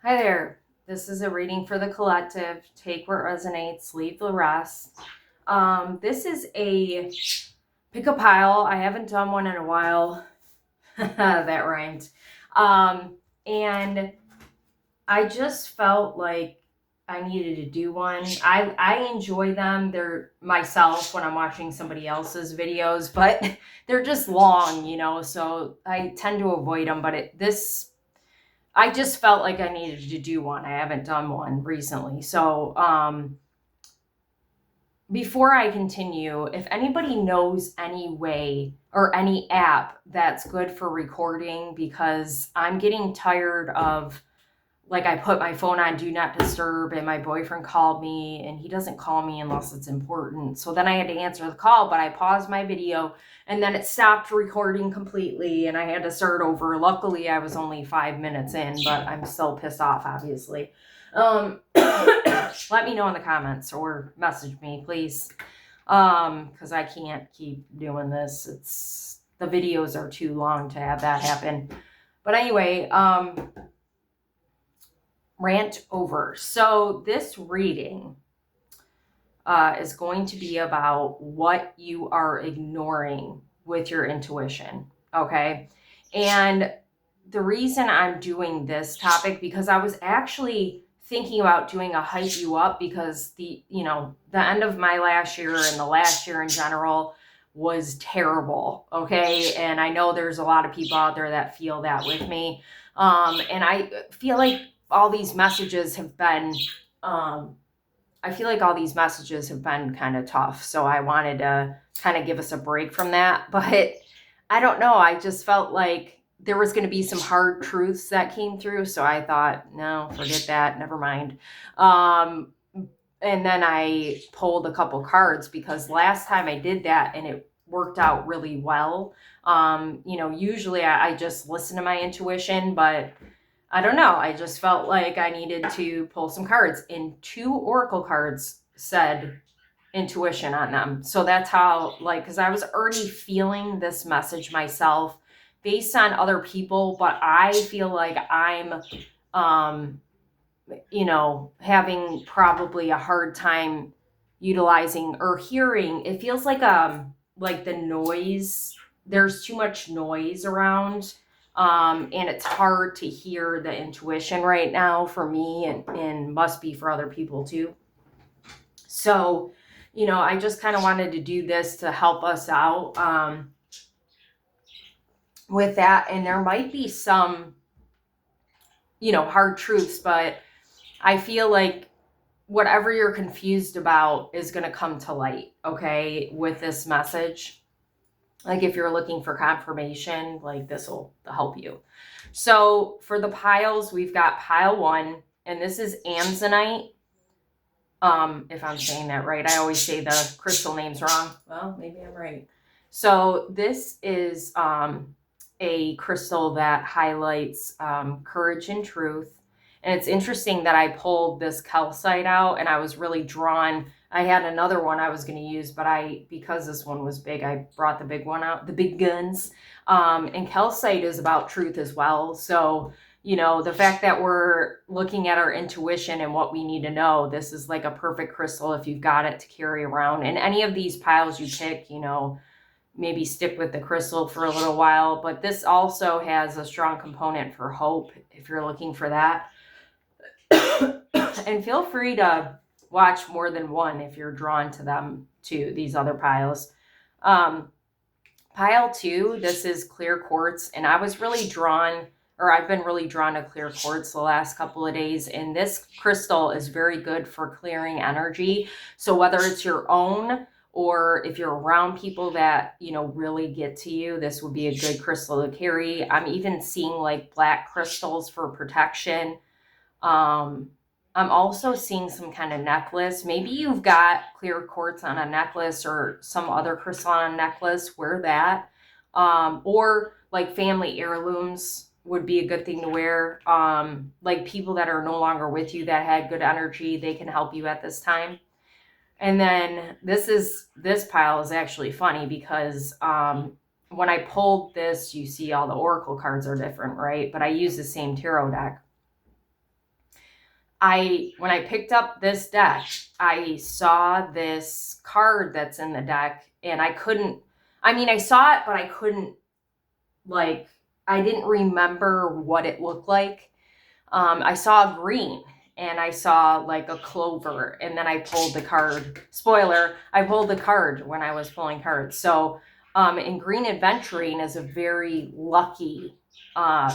Hi there. This is a reading for the collective. Take what resonates, leave the rest. This is a pick a pile. I haven't done one in a while. That rhymed. And I just felt like I needed to do one. I enjoy them. They're myself when I'm watching somebody else's videos, but they're just long, so I tend to avoid them. But I just felt like I needed to do one. I haven't done one recently. So, before I continue, if anybody knows any way or any app that's good for recording, because I'm getting tired of, like, I put my phone on do not disturb and my boyfriend called me and he doesn't call me unless it's important. So then I had to answer the call, but I paused my video and then it stopped recording completely and I had to start over. Luckily, I was only 5 minutes in, but I'm still pissed off, obviously. Let me know in the comments or message me, please. Because I can't keep doing this. The videos are too long to have that happen. But anyway, rant over. So this reading is going to be about what you are ignoring with your intuition. Okay. And the reason I'm doing this topic, because I was actually thinking about doing a hype you up, because the end of my last year and the last year in general was terrible. Okay. And I know there's a lot of people out there that feel that with me. And I feel like all these messages have been, kind of tough. So I wanted to kind of give us a break from that. But I don't know. I just felt like there was going to be some hard truths that came through. So I thought, no, forget that. Never mind. And then I pulled a couple cards because last time I did that and it worked out really well. Usually I just listen to my intuition, but I don't know. I just felt like I needed to pull some cards, and 2 oracle cards said intuition on them. So that's how, because I was already feeling this message myself based on other people, but I feel like I'm, having probably a hard time utilizing or hearing. It feels like the noise. There's too much noise around, and it's hard to hear the intuition right now for me, and must be for other people too. So, I just kind of wanted to do this to help us out with that. And there might be some, hard truths, but I feel like whatever you're confused about is going to come to light, okay, with this message. Like if you're looking for confirmation, like this will help you. So for the piles, we've got pile 1, and this is Amazonite. If I'm saying that right. I always say the crystal names wrong. Well, maybe I'm right. So this is a crystal that highlights courage and truth. And it's interesting that I pulled this calcite out and I was really drawn. I had another one I was going to use, but because this one was big, I brought the big one out, the big guns. And calcite is about truth as well. So the fact that we're looking at our intuition and what we need to know, this is like a perfect crystal if you've got it to carry around. And any of these piles you pick, maybe stick with the crystal for a little while. But this also has a strong component for hope if you're looking for that. And feel free to watch more than one if you're drawn to them too, these other piles. Pile 2, this is clear quartz, and I've been really drawn to clear quartz the last couple of days, and this crystal is very good for clearing energy. So whether it's your own or if you're around people that, really get to you, this would be a good crystal to carry. I'm even seeing like black crystals for protection. I'm also seeing some kind of necklace. Maybe you've got clear quartz on a necklace or some other crystal on a necklace. Wear that. Or like family heirlooms would be a good thing to wear. Like people that are no longer with you that had good energy, they can help you at this time. And then this pile is actually funny because when I pulled this, you see all the oracle cards are different, right? But I use the same tarot deck. when I picked up this deck, I saw this card that's in the deck, and I saw it, but I couldn't, like, I didn't remember what it looked like. I saw green, and I saw like a clover, and then I pulled the card. Spoiler, I pulled the card when I was pulling cards. So, and green aventurine is a very lucky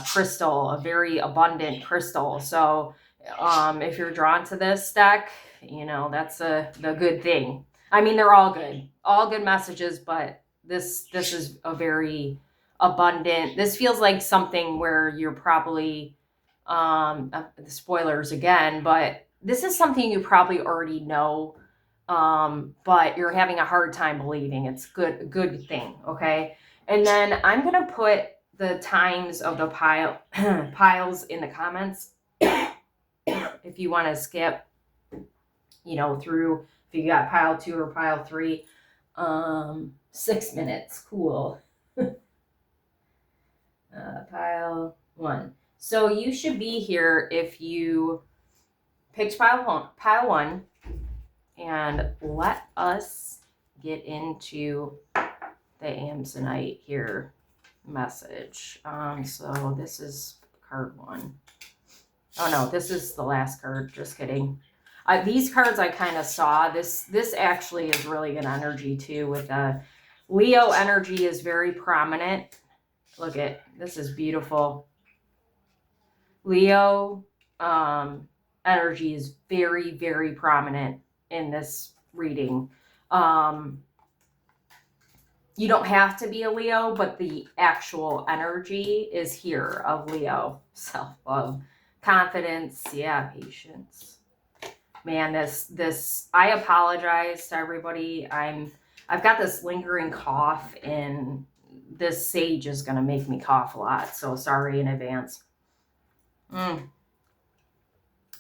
crystal, a very abundant crystal. So, if you're drawn to this deck, that's the good thing. I mean, they're all good messages, but this is a very abundant. This feels like something where you're probably the spoilers again, but this is something you probably already know, but you're having a hard time believing. It's good thing. Okay. And then I'm going to put the times of the piles in the comments. If you want to skip, through, if you got pile 2 or pile 3, 6 minutes. Cool. Pile 1. So you should be here if you picked pile 1, and let us get into the Amsonite here message. So this is card 1. Oh no, this is the last card. Just kidding. These cards I kind of saw. This actually is really good energy too. With Leo energy is very prominent. Look at this, is beautiful. Leo energy is very, very prominent in this reading. You don't have to be a Leo, but the actual energy is here of Leo. Self-love, confidence, patience. Man, this I apologize to everybody. I've got this lingering cough, and this sage is going to make me cough a lot. So sorry in advance.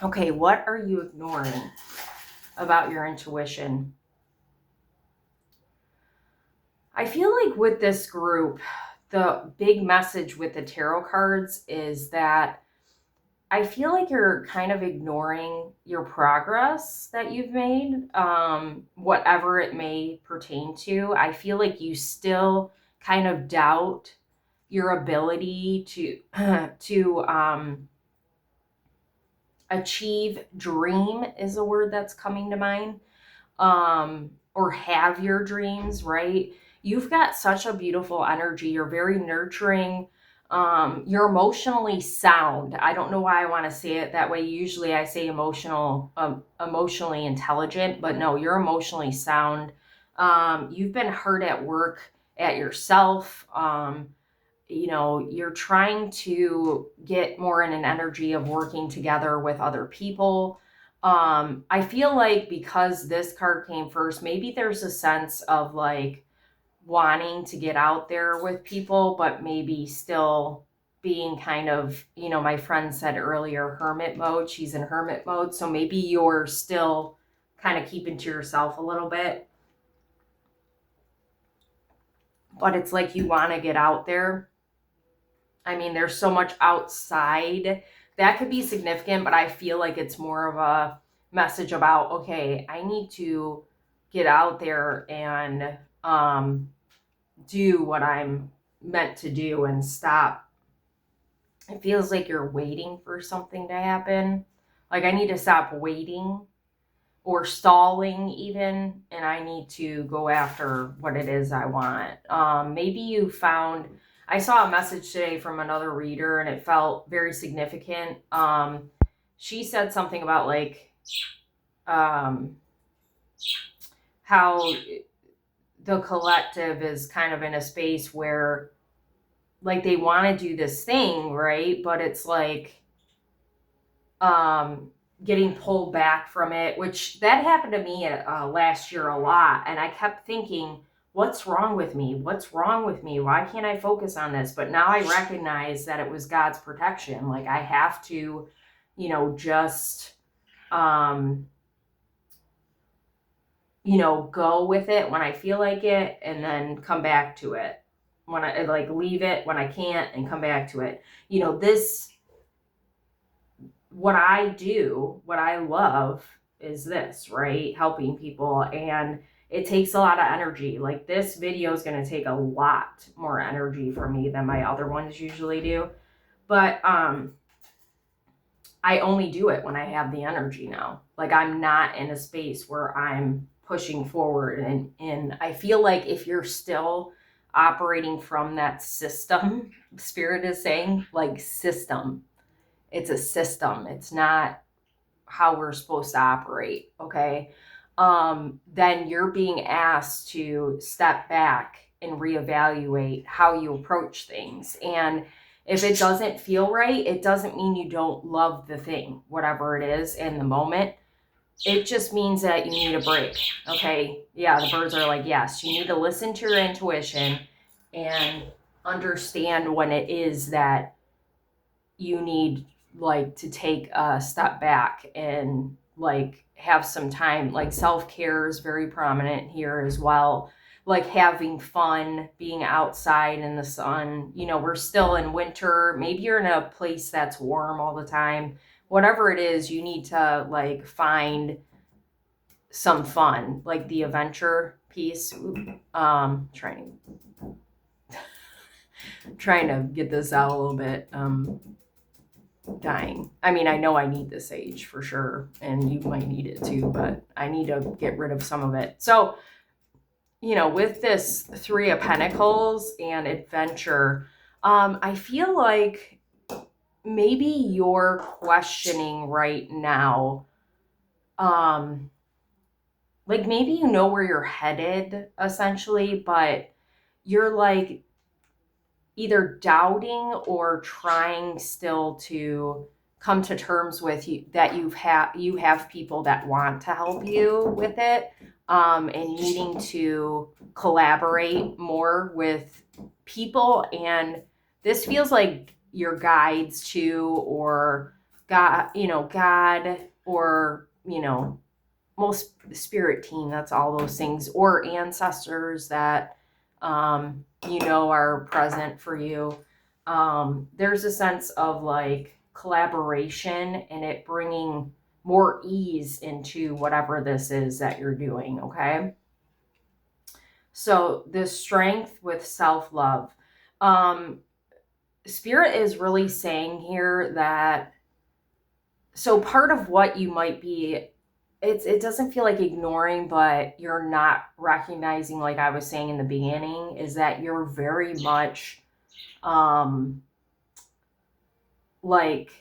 Okay, what are you ignoring about your intuition? I feel like with this group, the big message with the tarot cards is that I feel like you're kind of ignoring your progress that you've made, whatever it may pertain to. I feel like you still kind of doubt your ability to achieve. Dream is a word that's coming to mind, or have your dreams, right? You've got such a beautiful energy. You're very nurturing. You're emotionally sound. I don't know why I want to say it that way. Usually I say emotionally intelligent, but no, you're emotionally sound. You've been hurt at work, at yourself. You're trying to get more in an energy of working together with other people. I feel like because this card came first, maybe there's a sense of like wanting to get out there with people, but maybe still being kind of, my friend said earlier, hermit mode. She's in hermit mode. So maybe you're still kind of keeping to yourself a little bit. But it's like you want to get out there. I mean, there's so much outside that could be significant, but I feel like it's more of a message about, okay, I need to get out there and do what I'm meant to do and stop. It feels like you're waiting for something to happen. Like I need to stop waiting or stalling even, and I need to go after what it is I want. Maybe you found, I saw a message today from another reader and it felt very significant. She said something about like how the collective is kind of in a space where like they want to do this thing, right? But it's like getting pulled back from it, which that happened to me last year a lot. And I kept thinking, what's wrong with me? What's wrong with me? Why can't I focus on this? But now I recognize that it was God's protection. Like I have to, just, go with it when I feel like it and then come back to it. When I like leave it when I can't and come back to it. This what I do, what I love is this, right? Helping people. And it takes a lot of energy. Like this video is going to take a lot more energy from me than my other ones usually do. But I only do it when I have the energy now. Like I'm not in a space where I'm pushing forward. And I feel like if you're still operating from that system, Spirit is saying, like system, it's a system. It's not how we're supposed to operate. Okay. Then you're being asked to step back and reevaluate how you approach things. And if it doesn't feel right, it doesn't mean you don't love the thing, whatever it is in the moment. It just means that you need a break. Okay. Yeah. The birds are like, yes, you need to listen to your intuition and understand when it is that you need like to take a step back and like have some time. Like self-care is very prominent here as well, like having fun, being outside in the sun. You know, we're still in winter, maybe you're in a place that's warm all the time. Whatever it is, you need to like find some fun, like the adventure piece. Trying to get this out a little bit. Dying. I mean, I know I need this age for sure, and you might need it too, but I need to get rid of some of it. So, you know, with this Three of Pentacles and adventure, I feel like maybe you're questioning right now, like maybe you know where you're headed essentially, but you're like either doubting or trying still to come to terms with you that you have people that want to help you with it, and needing to collaborate more with people. And this feels like your guides too, or God, God, or most spirit team, that's all those things, or ancestors that are present for you. There's a sense of like collaboration and it bringing more ease into whatever this is that you're doing. Okay. So the strength with self-love, Spirit is really saying here that, so part of what you might be, it doesn't feel like ignoring, but you're not recognizing, like I was saying in the beginning, is that you're very much like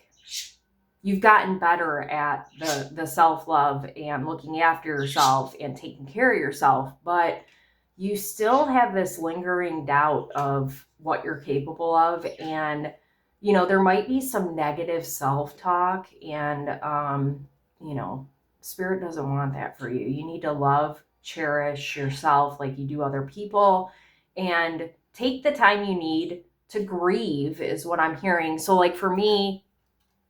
you've gotten better at the self-love and looking after yourself and taking care of yourself, but you still have this lingering doubt of what you're capable of. And there might be some negative self-talk, and Spirit doesn't want that for you. You need to love, cherish yourself like you do other people, and take the time you need to grieve is what I'm hearing. So like for me,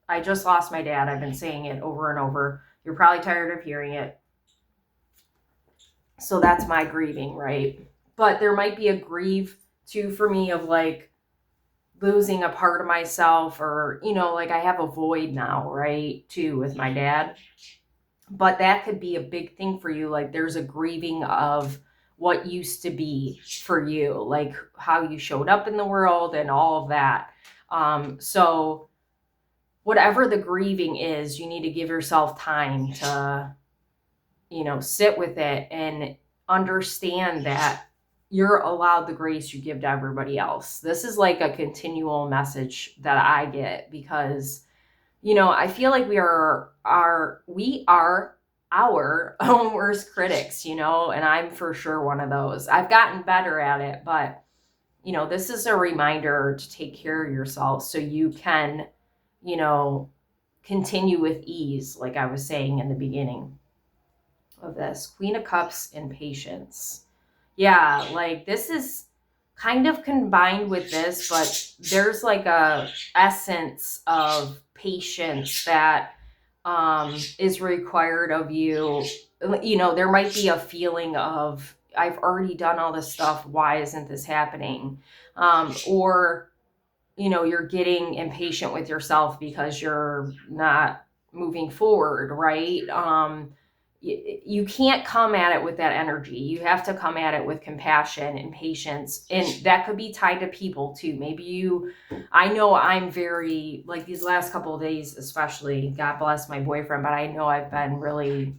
I just lost my dad. I've been saying it over and over. You're probably tired of hearing it. So that's my grieving, right? But there might be a grieve too for me of like losing a part of myself, or, like I have a void now, right? Too, with my dad. But that could be a big thing for you. Like there's a grieving of what used to be for you, like how you showed up in the world and all of that. So whatever the grieving is, you need to give yourself time to, sit with it and understand that you're allowed the grace you give to everybody else. This is like a continual message that I get, because, I feel like we are our own worst critics, and I'm for sure one of those. I've gotten better at it, but, this is a reminder to take care of yourself so you can, continue with ease, like I was saying in the beginning of this. Queen of Cups and patience. Yeah, like this is kind of combined with this, but there's like a essence of patience that is required of you. There might be a feeling of, I've already done all this stuff, why isn't this happening? Or you're getting impatient with yourself because you're not moving forward, right? You can't come at it with that energy. You have to come at it with compassion and patience. And that could be tied to people too. I know I'm very, like these last couple of days, especially, God bless my boyfriend, but I know I've been really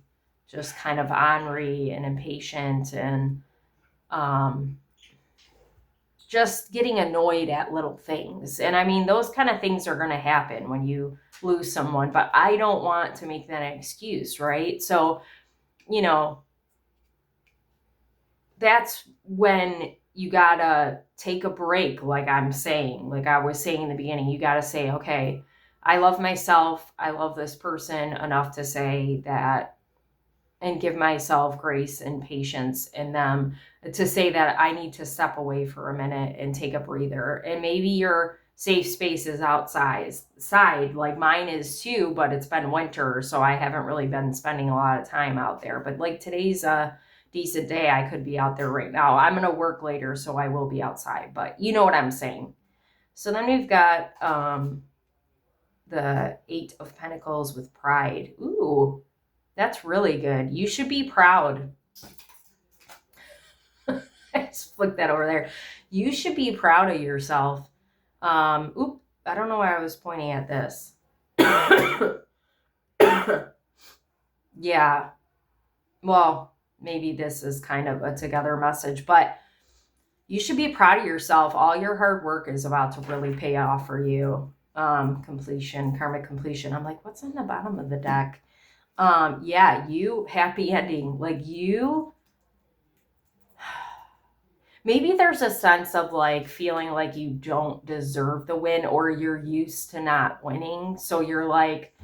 just kind of ornery and impatient and, just getting annoyed at little things. And I mean, those kind of things are going to happen when you lose someone, but I don't want to make that an excuse, right? So, that's when you gotta take a break, like I'm saying, like I was saying in the beginning. You gotta say, okay, I love myself. I love this person enough to say that and give myself grace and patience in them to say that I need to step away for a minute and take a breather. And maybe your safe space is outside, like mine is too, but it's been winter, so I haven't really been spending a lot of time out there. But like today's a decent day, I could be out there right now. I'm going to work later, so I will be outside, but you know what I'm saying. So then we've got the Eight of Pentacles with pride. Ooh, that's really good. You should be proud. I just flicked that over there. You should be proud of yourself. I don't know why I was pointing at this. Yeah. Well, maybe this is kind of a together message, but you should be proud of yourself. All your hard work is about to really pay off for you. Completion, karmic completion. I'm like, what's on the bottom of the deck? You happy ending. Like you, maybe there's a sense of like feeling like you don't deserve the win, or you're used to not winning. So you're like,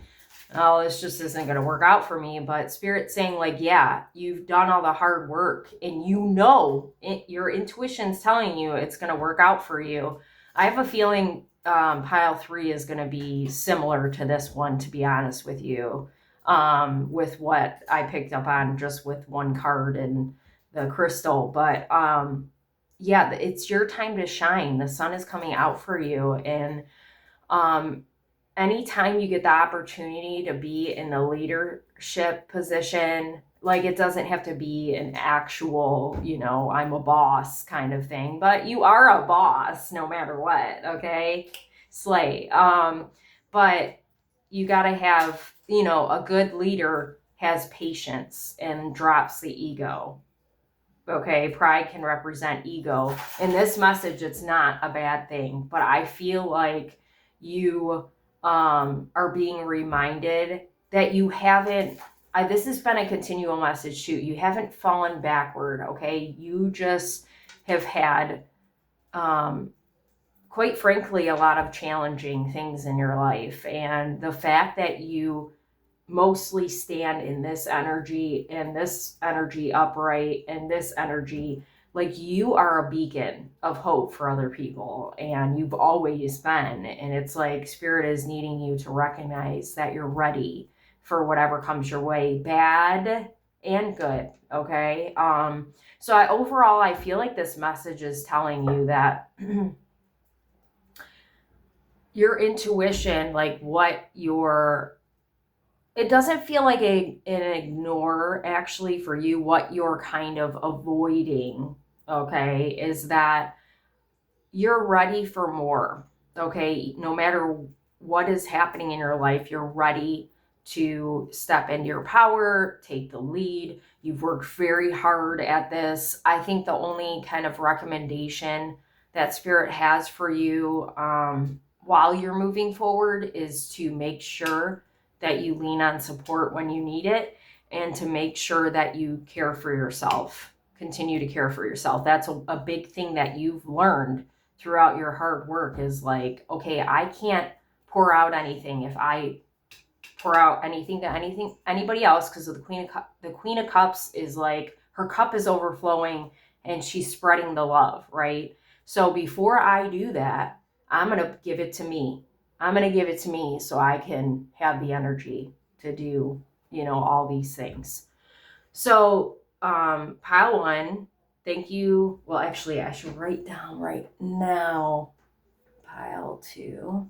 oh, this just isn't going to work out for me. But Spirit's saying like, yeah, you've done all the hard work and your intuition's telling you it's going to work out for you. I have a feeling pile 3 is going to be similar to this one, to be honest with you, with what I picked up on just with one card and the crystal. But yeah, it's your time to shine. The sun is coming out for you. And anytime you get the opportunity to be in the leadership position, like it doesn't have to be an actual, I'm a boss kind of thing, but you are a boss no matter what, okay? Slay. But you got to have, a good leader has patience and drops the ego. Okay, pride can represent ego. In this message, it's not a bad thing, but I feel like you are being reminded that you haven't, this has been a continual message too. You haven't fallen backward, okay? You just have had, quite frankly, a lot of challenging things in your life. And the fact that you mostly stand in this energy and this energy upright and this energy, like you are a beacon of hope for other people, and you've always been. And it's like Spirit is needing you to recognize that you're ready for whatever comes your way, bad and good. Okay. So overall, I feel like this message is telling you that your intuition, like it doesn't feel like an ignore actually for you. What you're kind of avoiding, okay, is that you're ready for more, okay? No matter what is happening in your life, you're ready to step into your power, take the lead. You've worked very hard at this. I think the only kind of recommendation that Spirit has for you while you're moving forward is to make sure that you lean on support when you need it, and to make sure that you care for yourself. Continue to care for yourself. That's a big thing that you've learned throughout your hard work, is like, okay, I can't pour out anything if I pour out anything to anybody else, because of the Queen of Cups is like, her cup is overflowing and she's spreading the love, right? So before I do that, I'm going to give it to me. I'm going to give it to me so I can have the energy to do, all these things. So, pile 1, thank you. Well, actually, I should write down right now. pile 2.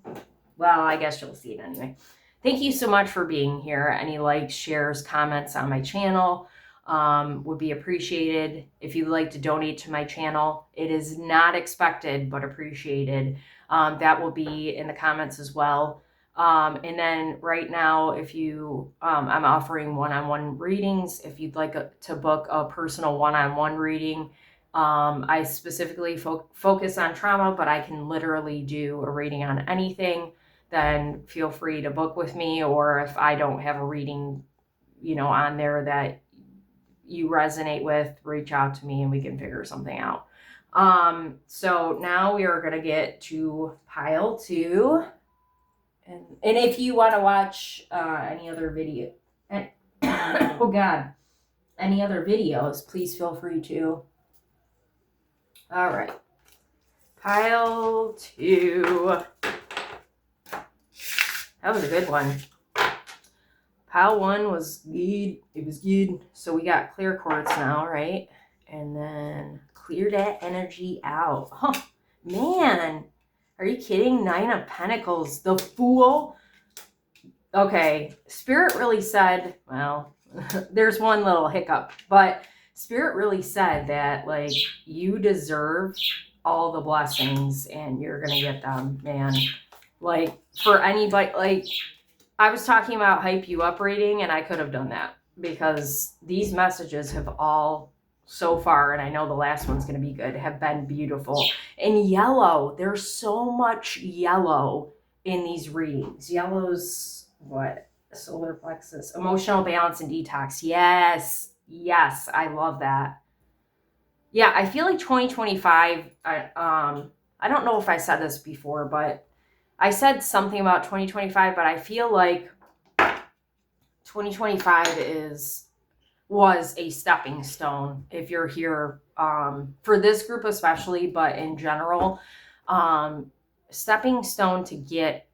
Well, I guess you'll see it anyway. Thank you so much for being here. Any likes, shares, comments on my channel would be appreciated. If you'd like to donate to my channel, it is not expected, but appreciated. That will be in the comments as well. And then right now, if you, I'm offering one-on-one readings. If you'd like to book a personal one-on-one reading, I specifically focus on trauma, but I can literally do a reading on anything. Then feel free to book with me, or if I don't have a reading, on there that you resonate with, reach out to me and we can figure something out. So now we are going to get to pile 2. And if you want to watch any other video, oh God, any other videos, please feel free to. All right. Pile 2. That was a good one. Pile 1 was good. It was good. So we got clear quartz now, right? And then clear that energy out. Oh, man. Are you kidding? 9 of Pentacles. The Fool. Okay. Spirit really said, well, there's one little hiccup. But Spirit really said that, like, you deserve all the blessings and you're going to get them, man. Like, for anybody, like, I was talking about hype you up reading, and I could have done that because these messages have all so far, and I know the last one's going to be good, have been beautiful. And yellow, there's so much yellow in these readings. Yellow's what? Solar plexus, emotional balance and detox. Yes, I love that. Yeah, I feel like 2025, I don't know if I said this before, but I said something about 2025, but I feel like 2025 was a stepping stone if you're here, for this group especially, but in general, stepping stone to get,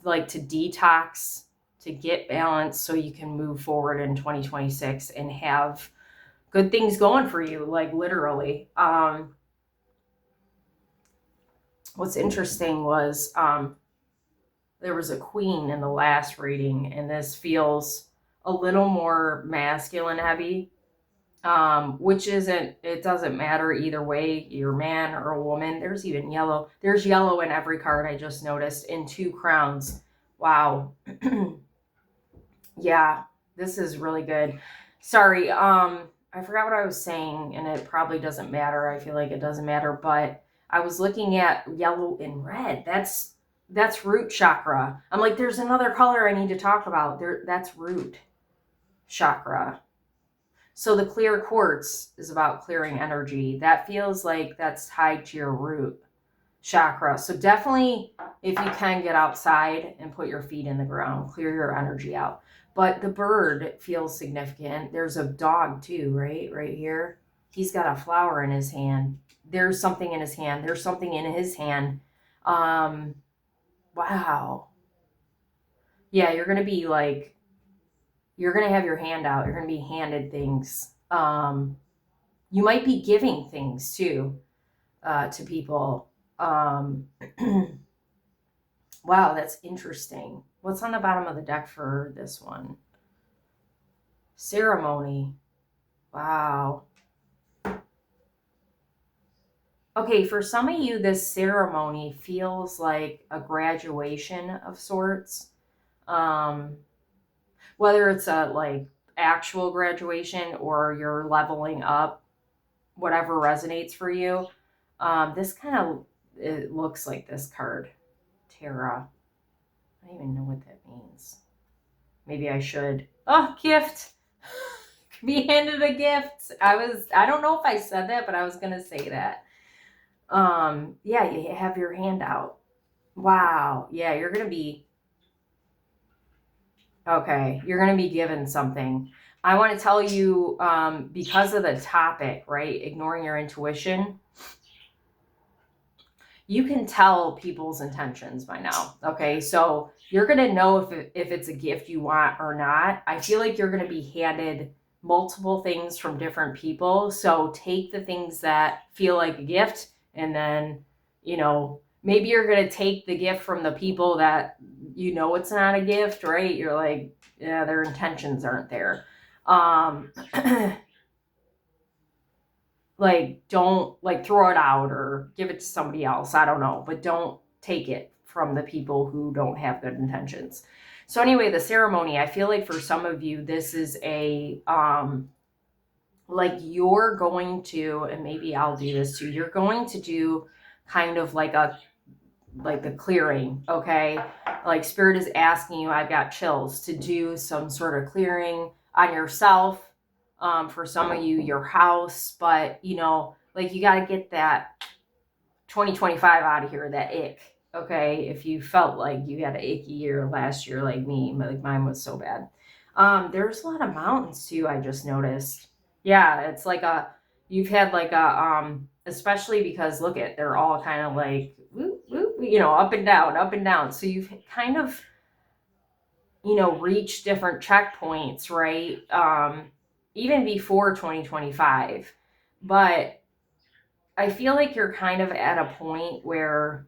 like, to detox, to get balance so you can move forward in 2026 and have good things going for you, like, literally. What's interesting was, there was a queen in the last reading, and this feels a little more masculine heavy, which it doesn't matter either way, you're a man or a woman. There's even yellow. There's yellow in every card, I just noticed, in 2 crowns. Wow. Yeah, this is really good. Sorry, I forgot what I was saying, and it probably doesn't matter. I feel like it doesn't matter, but I was looking at yellow and red. That's root chakra. I'm like, there's another color I need to talk about. That's root chakra. So the clear quartz is about clearing energy. That feels like that's tied to your root chakra. So definitely, if you can, get outside and put your feet in the ground, clear your energy out. But the bird feels significant. There's a dog too, right? Right here. He's got a flower in his hand. There's something in his hand. There's something in his hand. Wow. Yeah, you're going to be like, you're going to have your hand out. You're going to be handed things. You might be giving things too, to people. Wow, that's interesting. What's on the bottom of the deck for this one? Ceremony. Wow. Okay, for some of you, this ceremony feels like a graduation of sorts. Whether it's a, like, actual graduation or you're leveling up, whatever resonates for you. This kind of, it looks like this card, Terra. I don't even know what that means. Maybe I should. Oh, gift. Be handed a gift. I don't know if I said that, but I was going to say that. Yeah, you have your hand out. Wow. Yeah, you're going to be, okay, you're going to be given something. I want to tell you, because of the topic, right? Ignoring your intuition. You can tell people's intentions by now. Okay. So you're going to know if it's a gift you want or not. I feel like you're going to be handed multiple things from different people. So take the things that feel like a gift and then, maybe you're going to take the gift from the people that you know it's not a gift, right? You're like, yeah, their intentions aren't there. Like, don't like throw it out or give it to somebody else. I don't know, but don't take it from the people who don't have good intentions. So anyway, the ceremony, I feel like for some of you, this is a like you're going to, and maybe I'll do this too, you're going to do kind of like a clearing, okay? Like spirit is asking you, I've got chills, to do some sort of clearing on yourself. For some of you, your house, but you know, like you got to get that 2025 out of here, that ick. Okay, if you felt like you had an icky year last year, like me, like mine was so bad. There's a lot of mountains too. I just noticed. Yeah, it's like you've had like especially because look at, they're all kind of like whoop, whoop, you know, up and down, up and down. So you've kind of, you know, reached different checkpoints, right? Even before 2025, but I feel like you're kind of at a point where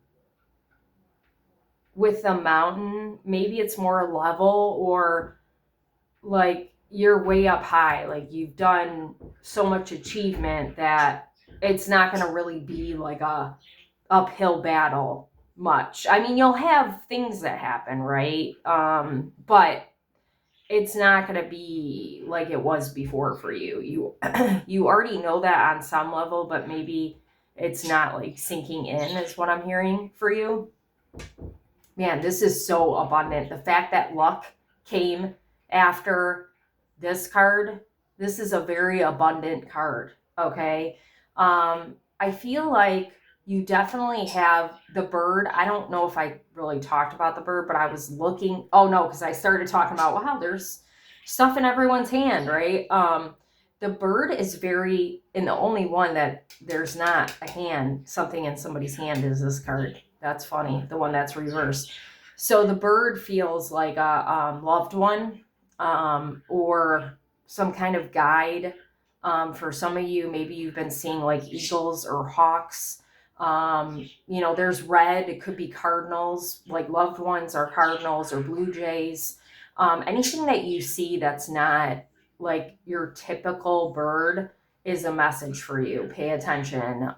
with the mountain, maybe it's more level, or like you're way up high. Like you've done so much achievement that it's not going to really be like a uphill battle much. I mean, you'll have things that happen, right? But it's not going to be like it was before for you. You already know that on some level, but maybe it's not like sinking in is what I'm hearing for you. Man, this is so abundant. The fact that luck came after this card, this is a very abundant card, okay? I feel like you definitely have the bird. I don't know if I really talked about the bird, but I was looking. Oh no, because I started talking about, wow, there's stuff in everyone's hand, right? The bird is very, and the only one that there's not a hand, something in somebody's hand is this card. That's funny, the one that's reversed. So the bird feels like a loved one, or some kind of guide. For some of you, maybe you've been seeing like eagles or hawks. You know, there's red. It could be cardinals, like loved ones are cardinals or blue jays. Anything that you see that's not like your typical bird is a message for you. Pay attention.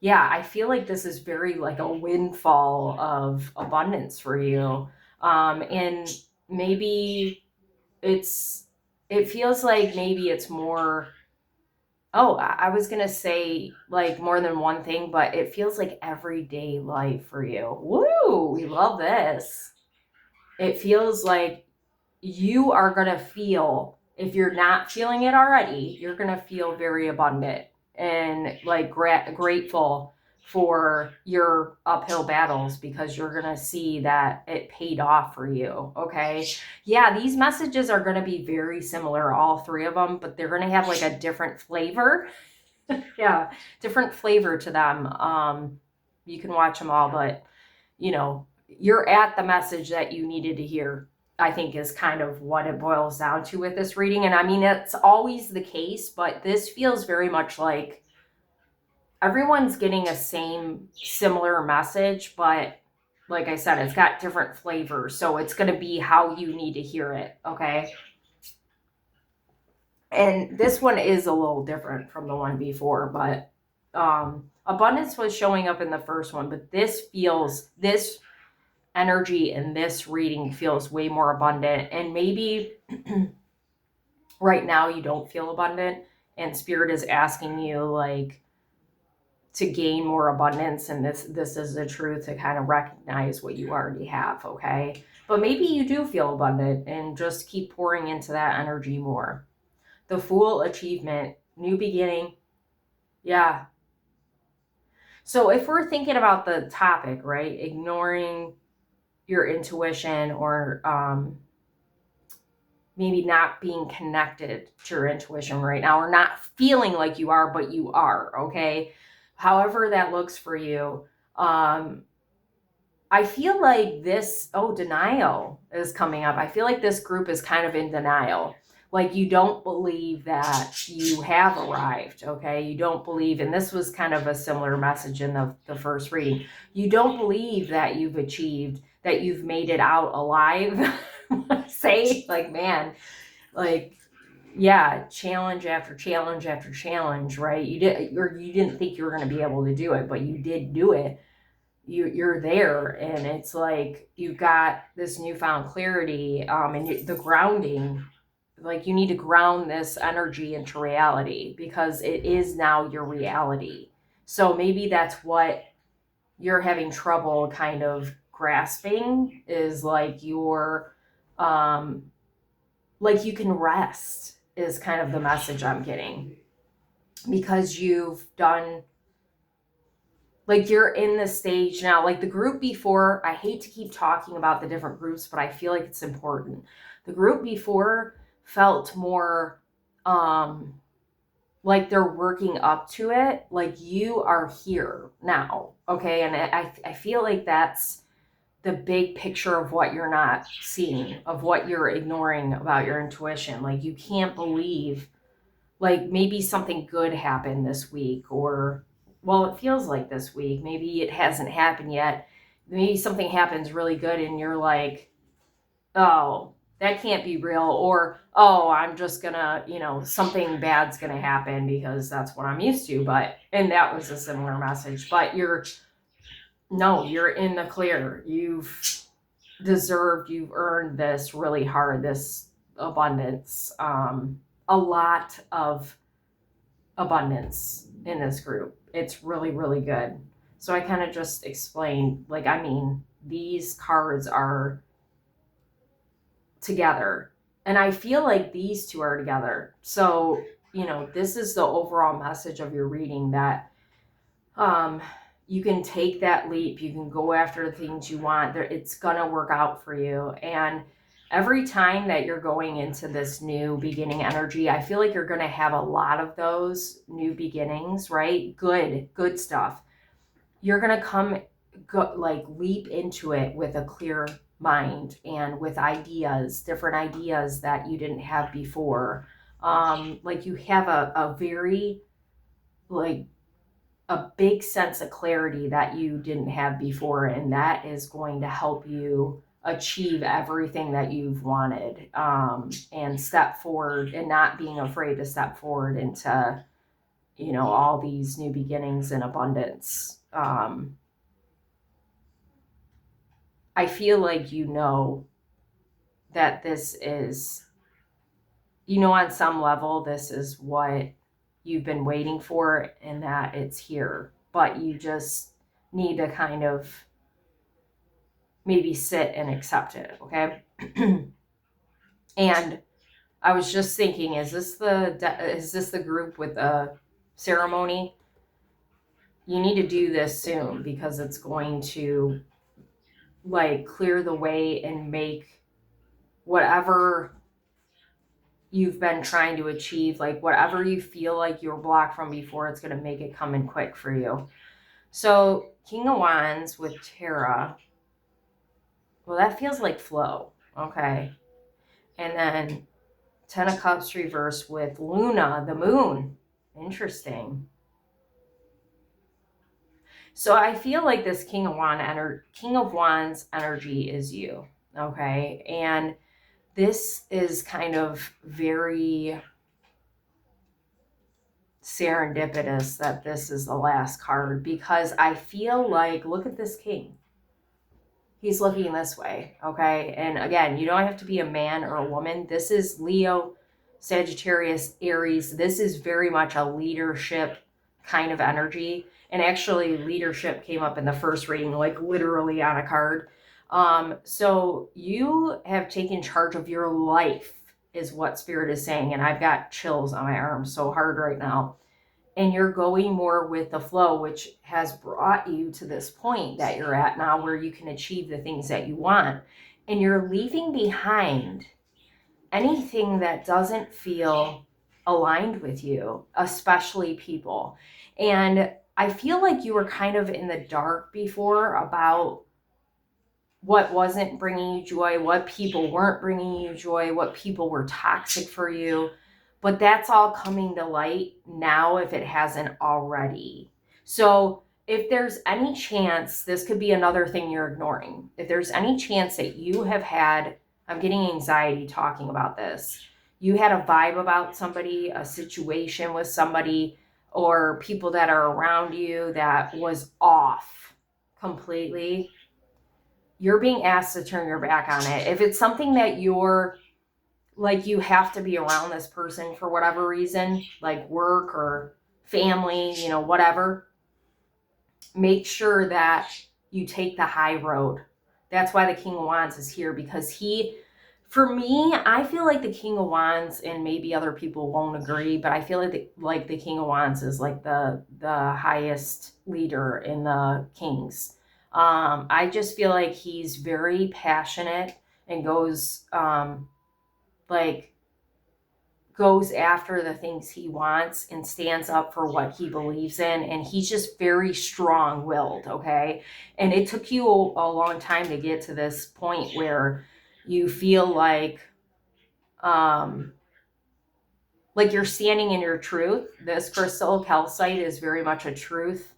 Yeah, I feel like this is very like a windfall of abundance for you. And maybe it feels like maybe it's more, oh, I was going to say like more than one thing, but it feels like everyday life for you. Woo, we love this. It feels like you are going to feel, if you're not feeling it already, you're going to feel very abundant and like grateful for your uphill battles, because you're going to see that it paid off for you. Okay. Yeah. These messages are going to be very similar, all three of them, but they're going to have like a different flavor. Yeah. Different flavor to them. You can watch them all, but you know, you're at the message that you needed to hear, I think, is kind of what it boils down to with this reading. And I mean, it's always the case, but this feels very much like everyone's getting a similar message, but like I said, it's got different flavors. So it's going to be how you need to hear it. Okay. And this one is a little different from the one before, but abundance was showing up in the first one, but this energy in this reading feels way more abundant. And maybe right now you don't feel abundant, and spirit is asking you like to gain more abundance, and this is the truth, to kind of recognize what you already have. Okay, but maybe you do feel abundant, and just keep pouring into that energy more. The Fool, achievement, new beginning. Yeah. So if we're thinking about the topic, right, ignoring your intuition, or maybe not being connected to your intuition right now, or not feeling like you are, but you are, okay? However that looks for you. I feel like this, denial is coming up. I feel like this group is kind of in denial. Like, you don't believe that you have arrived, okay? You don't believe, and this was kind of a similar message in the first reading. You don't believe that you've achieved, that you've made it out alive. Say, like, man, like, yeah, challenge after challenge after challenge, right? You didn't think you were going to be able to do it, but you did do it. You're there, and it's like you've got this newfound clarity, and the grounding. Like, you need to ground this energy into reality, because it is now your reality. So maybe that's what you're having trouble kind of grasping, is like like you can rest, is kind of the message I'm getting, because you've done, like, you're in the stage now, like the group before. I hate to keep talking about the different groups, but I feel like it's important. The group before felt more like they're working up to it. Like, you are here now, okay? And I feel like that's the big picture of what you're not seeing, of what you're ignoring about your intuition. Like, you can't believe, like, maybe something good happened this week, or, well, it feels like this week. Maybe it hasn't happened yet. Maybe something happens really good and you're like, oh, that can't be real. Or, oh, I'm just gonna, something bad's gonna happen because that's what I'm used to. And that was a similar message. But you're in the clear. You've earned this really hard, this abundance, a lot of abundance in this group. It's really, really good. So I kind of just explained, like, these cards are together, and I feel like these two are together. So, this is the overall message of your reading, that you can take that leap. You can go after the things you want. It's gonna work out for you. And every time that you're going into this new beginning energy, I feel like you're gonna have a lot of those new beginnings, right? Good stuff. You're gonna leap into it with a clear mind, and with different ideas that you didn't have before. Like, you have a very, like, a big sense of clarity that you didn't have before, and that is going to help you achieve everything that you've wanted, and step forward, and not being afraid to step forward into, all these new beginnings and abundance. I feel like that this is, on some level, this is what you've been waiting for, and that it's here. But you just need to kind of maybe sit and accept it, okay? And I was just thinking, is this the group with the ceremony? You need to do this soon, because it's going to, like, clear the way and make whatever you've been trying to achieve, like, whatever you feel like you were blocked from before, it's going to make it come in quick for you. So, King of Wands with Tara, well, that feels like flow, okay? And then Ten of Cups reverse with Luna, the moon. Interesting. So I feel like this King of Wands energy is you, okay? And this is kind of very serendipitous that this is the last card, because I feel like, look at this king. He's looking this way, okay? And again, you don't have to be a man or a woman. This is Leo, Sagittarius, Aries. This is very much a leadership kind of energy. And actually, leadership came up in the first reading, like literally on a card. So you have taken charge of your life, is what Spirit is saying. And I've got chills on my arms so hard right now. And you're going more with the flow, which has brought you to this point that you're at now, where you can achieve the things that you want. And you're leaving behind anything that doesn't feel aligned with you, especially people. And I feel like you were kind of in the dark before about what wasn't bringing you joy, what people weren't bringing you joy, what people were toxic for you. But that's all coming to light now if it hasn't already. So if there's any chance, this could be another thing you're ignoring. If there's any chance that you have had, I'm getting anxiety talking about this, you had a vibe about somebody, a situation with somebody, or people that are around you that was off completely, you're being asked to turn your back on it. If it's something that you're like, you have to be around this person for whatever reason, like work or family, whatever, make sure that you take the high road. That's why the King of Wands is here, because for me, I feel like the King of Wands, and maybe other people won't agree, but I feel like the King of Wands is like the highest leader in the Kings. I just feel like he's very passionate and goes after the things he wants and stands up for what he believes in. And he's just very strong-willed, okay? And it took you a long time to get to this point where you feel like you're standing in your truth. This crystal calcite is very much a truth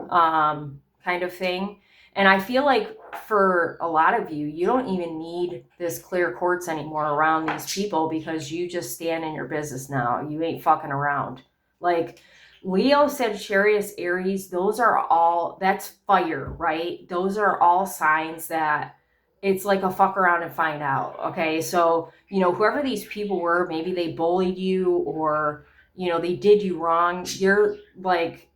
kind of thing. And I feel like for a lot of you, you don't even need this clear quartz anymore around these people, because you just stand in your business now. You ain't fucking around. Like Leo, Sagittarius, Aries, that's fire, right? Those are all signs that it's like a fuck around and find out. Okay. So, whoever these people were, maybe they bullied you, or, they did you wrong. You're like,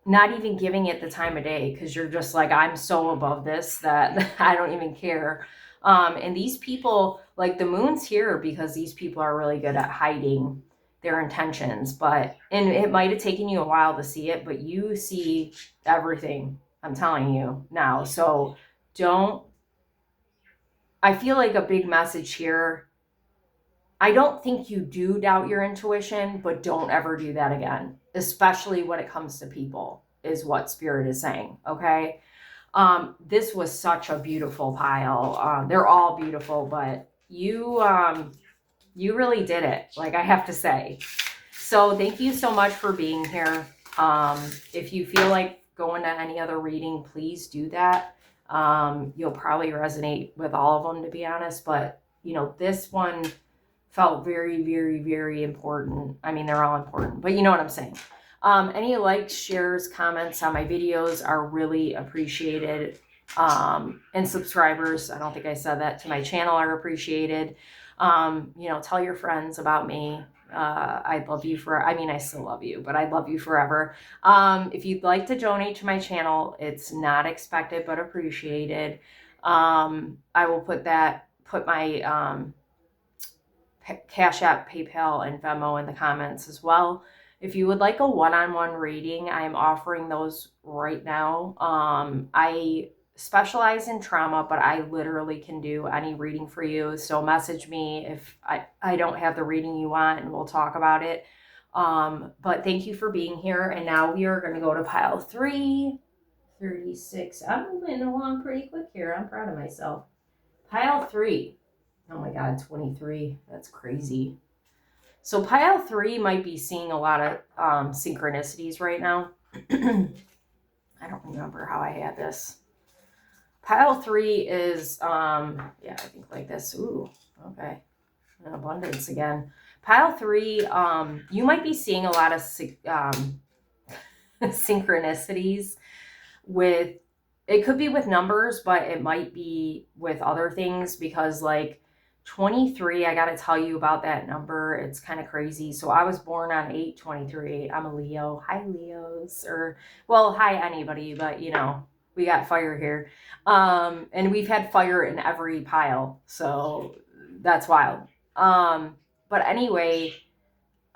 not even giving it the time of day, because you're just like, I'm so above this that I don't even care. And these people, like the moon's here because these people are really good at hiding their intentions. And it might have taken you a while to see it, but you see everything, I'm telling you now. So I feel like a big message here. I don't think you do doubt your intuition, but don't ever do that again, especially when it comes to people, is what Spirit is saying, okay? This was such a beautiful pile. They're all beautiful, but you really did it, like I have to say. So thank you so much for being here. If you feel like going to any other reading, please do that. You'll probably resonate with all of them, to be honest, but this one felt very, very, very important. I mean, they're all important, but you know what I'm saying. Any likes, shares, comments on my videos are really appreciated. And subscribers, I don't think I said that, to my channel are appreciated. Tell your friends about me. I love you I still love you, but I love you forever. If you'd like to donate to my channel, it's not expected, but appreciated. I will put my CashApp, PayPal, and Venmo in the comments as well. If you would like a one-on-one reading, I am offering those right now. I specialize in trauma, but I literally can do any reading for you. So message me if I don't have the reading you want, and we'll talk about it. But thank you for being here. And now we are going to go to pile 3, 36. I'm moving along pretty quick here. I'm proud of myself. Pile 3. Oh my God, 23. That's crazy. So pile 3 might be seeing a lot of synchronicities right now. I don't remember how I had this. Pile 3 is, I think like this. Ooh, okay. An abundance again. Pile 3, you might be seeing a lot of synchronicities with, it could be with numbers, but it might be with other things, because like 23, I got to tell you about that number. It's kind of crazy. So I was born on 8/23. I'm a Leo. Hi, Leos. Hi, anybody, but we got fire here. And we've had fire in every pile. So that's wild. But anyway,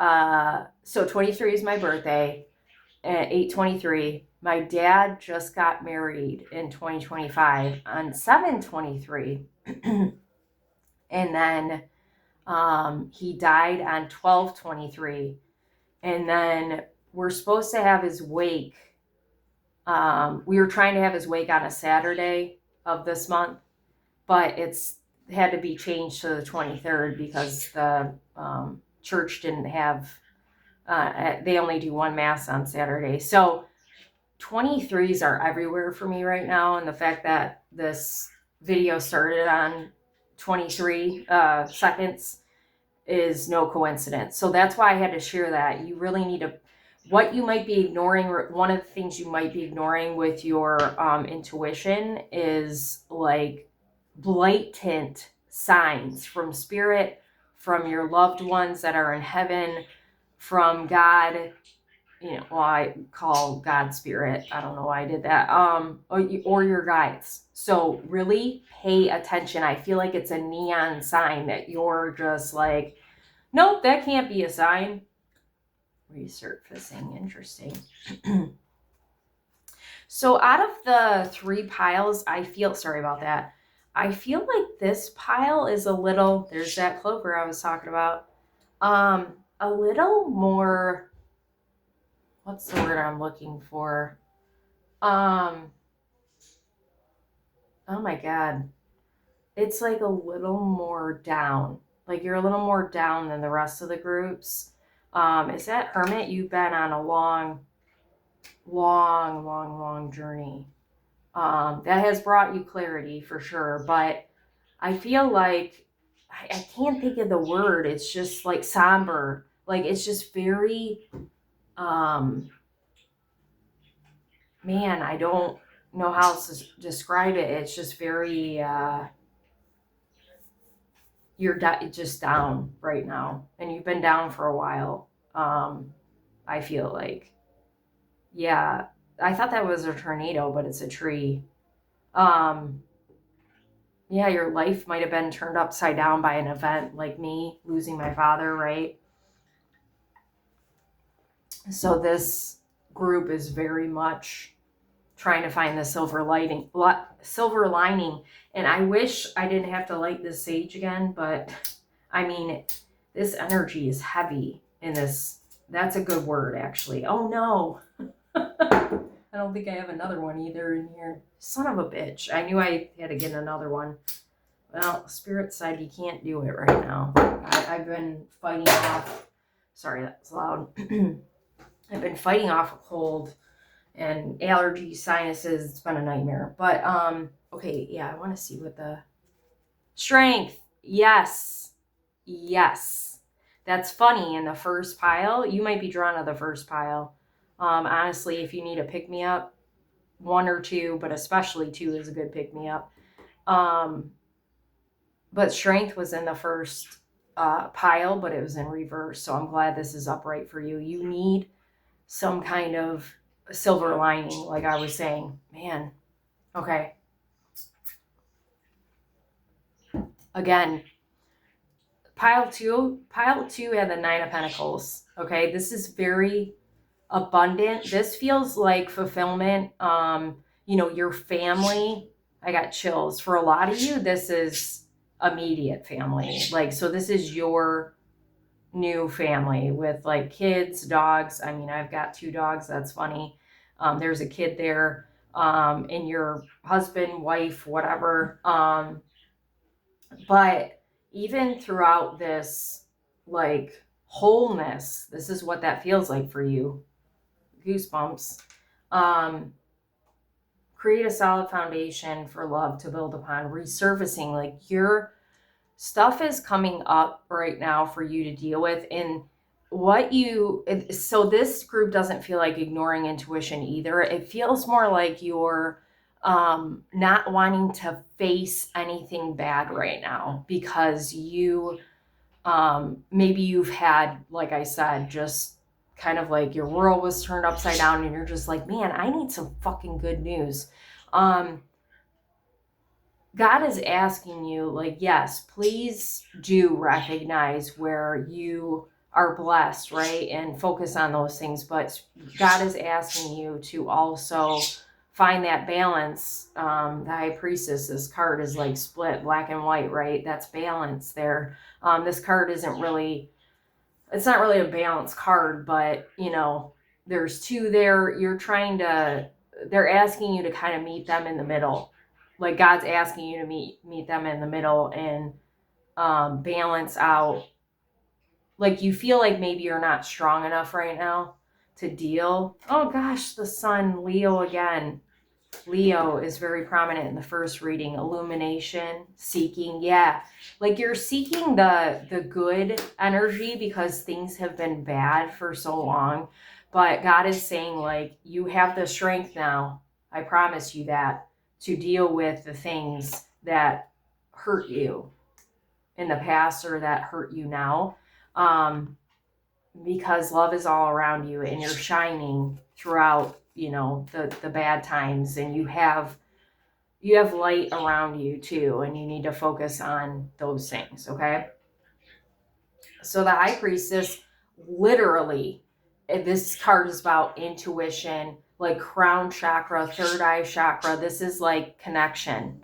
so 23 is my birthday, at 8/23. My dad just got married in 2025 on 7/23. And then he died on 12/23. And then we're supposed to have his wake. We were trying to have his wake on a Saturday, of this month, but it's had to be changed to the 23rd because the church didn't have, they only do one mass on Saturday. So 23s are everywhere for me right now. And the fact that this video started on 23 seconds is no coincidence. So that's why I had to share that. You really need to, what you might be ignoring, one of the things you might be ignoring with your intuition is like blatant signs from spirit, from your loved ones that are in heaven, from God. Well, I call God spirit. I don't know why I did that. Or your guides. So really pay attention. I feel like it's a neon sign that you're just like, nope, that can't be a sign. Resurfacing, interesting. So out of the 3 piles, I feel, sorry about that. I feel like this pile is a little, there's that clover I was talking about. A little more, what's the word I'm looking for? Oh my God. It's like a little more down. Like you're a little more down than the rest of the groups. Is that Hermit? You've been on a long journey. That has brought you clarity for sure. But I feel like, I can't think of the word. It's just like somber. Like it's just very, man, I don't know how to describe it. It's just very, you're just down right now. And you've been down for a while. I feel like, yeah, I thought that was a tornado, but it's a tree. Yeah, your life might have been turned upside down by an event like me losing my father, right? So this group is very much trying to find the silver lining. And I wish I didn't have to light this sage again, but I mean, this energy is heavy in this. That's a good word, actually. Oh no. I don't think I have another one either in here. Son of a bitch. I knew I had to get another one. Well, Spirit said you can't do it right now. I've been fighting off. Sorry, that's loud. I've been fighting off a cold and allergies, sinuses. It's been a nightmare. But okay, yeah, I want to see what the strength. Yes, yes. That's funny. In the first pile, you might be drawn to the first pile. Honestly, if you need a pick me up, 1 or 2, but especially 2 is a good pick me up. But strength was in the first pile, but it was in reverse. So I'm glad this is upright for you. You need some kind of silver lining, like I was saying. Man, okay. Again, pile two had the 9 of Pentacles. Okay, this is very abundant. This feels like fulfillment. Your family. I got chills. For a lot of you, this is immediate family. Like, so this is your new family with like kids, dogs. I mean, I've got 2 dogs. That's funny. There's a kid there, and your husband, wife, whatever. But even throughout this, like, wholeness, this is what that feels like for you. Goosebumps. Create a solid foundation for love to build upon. Resurfacing, like your stuff is coming up right now for you to deal with. And so this group doesn't feel like ignoring intuition either. It feels more like you're not wanting to face anything bad right now because you maybe you've had, like I said, just kind of like your world was turned upside down and you're just like, man, I need some fucking good news. God is asking you, like, yes, please do recognize where you are blessed, right? And focus on those things. But God is asking you to also find that balance. The High Priestess, this card is like split black and white, right? That's balance there. This card isn't really, it's not really a balanced card, but there's 2 there. They're asking you to kind of meet them in the middle. like God's asking you to meet them in the middle and balance out. Like you feel like maybe you're not strong enough right now to deal. Oh gosh, the sun, Leo again. Leo is very prominent in the first reading. Illumination, seeking, yeah. Like you're seeking the good energy because things have been bad for so long. But God is saying, like, you have the strength now. I promise you that, to deal with the things that hurt you in the past or that hurt you now. Because love is all around you and you're shining throughout, the bad times, and you have light around you too, and you need to focus on those things. Okay, so the High Priestess, literally, this card is about intuition, like crown chakra, third eye chakra. This is like connection,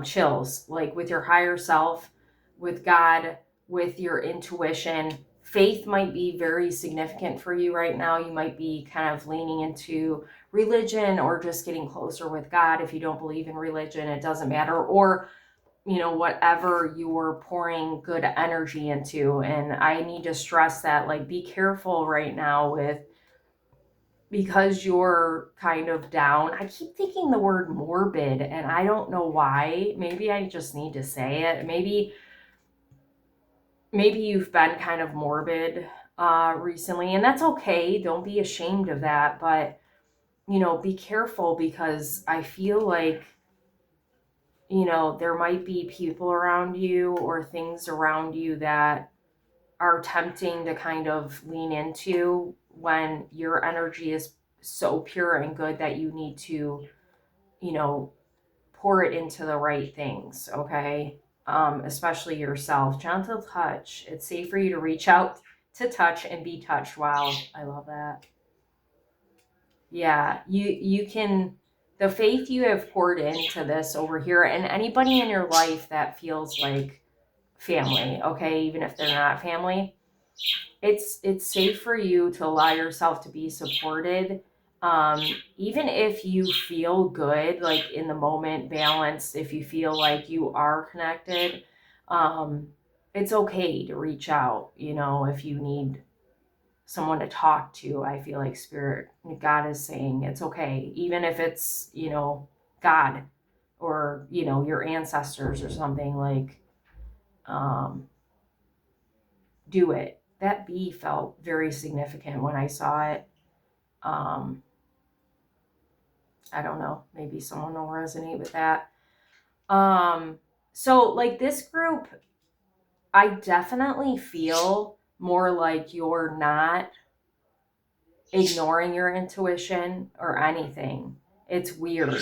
chills, like with your higher self, with God, with your intuition. Faith might be very significant for you right now. You might be kind of leaning into religion or just getting closer with God. If you don't believe in religion, it doesn't matter. Or whatever you're pouring good energy into. And I need to stress that, like, be careful right now because you're kind of down. I keep thinking the word morbid, and I don't know why. Maybe I just need to say it. Maybe you've been kind of morbid recently, and that's okay. Don't be ashamed of that. But, be careful, because I feel like, there might be people around you or things around you that are tempting to kind of lean into when your energy is so pure and good that you need to, pour it into the right things. Okay. Especially yourself. Gentle touch. It's safe for you to reach out to touch and be touched. Wow. I love that. Yeah. You can, the faith you have poured into this over here, and anybody in your life that feels like family, okay, even if they're not family, it's safe for you to allow yourself to be supported, even if you feel good, like in the moment, balanced. If you feel like you are connected, it's okay to reach out, if you need someone to talk to. I feel like spirit, God is saying it's okay, even if it's, God, or, your ancestors or something. Like, do it. That bee felt very significant when I saw it. Um, I don't know. Maybe someone will resonate with that. So like this group, I definitely feel more like you're not ignoring your intuition or anything. It's weird.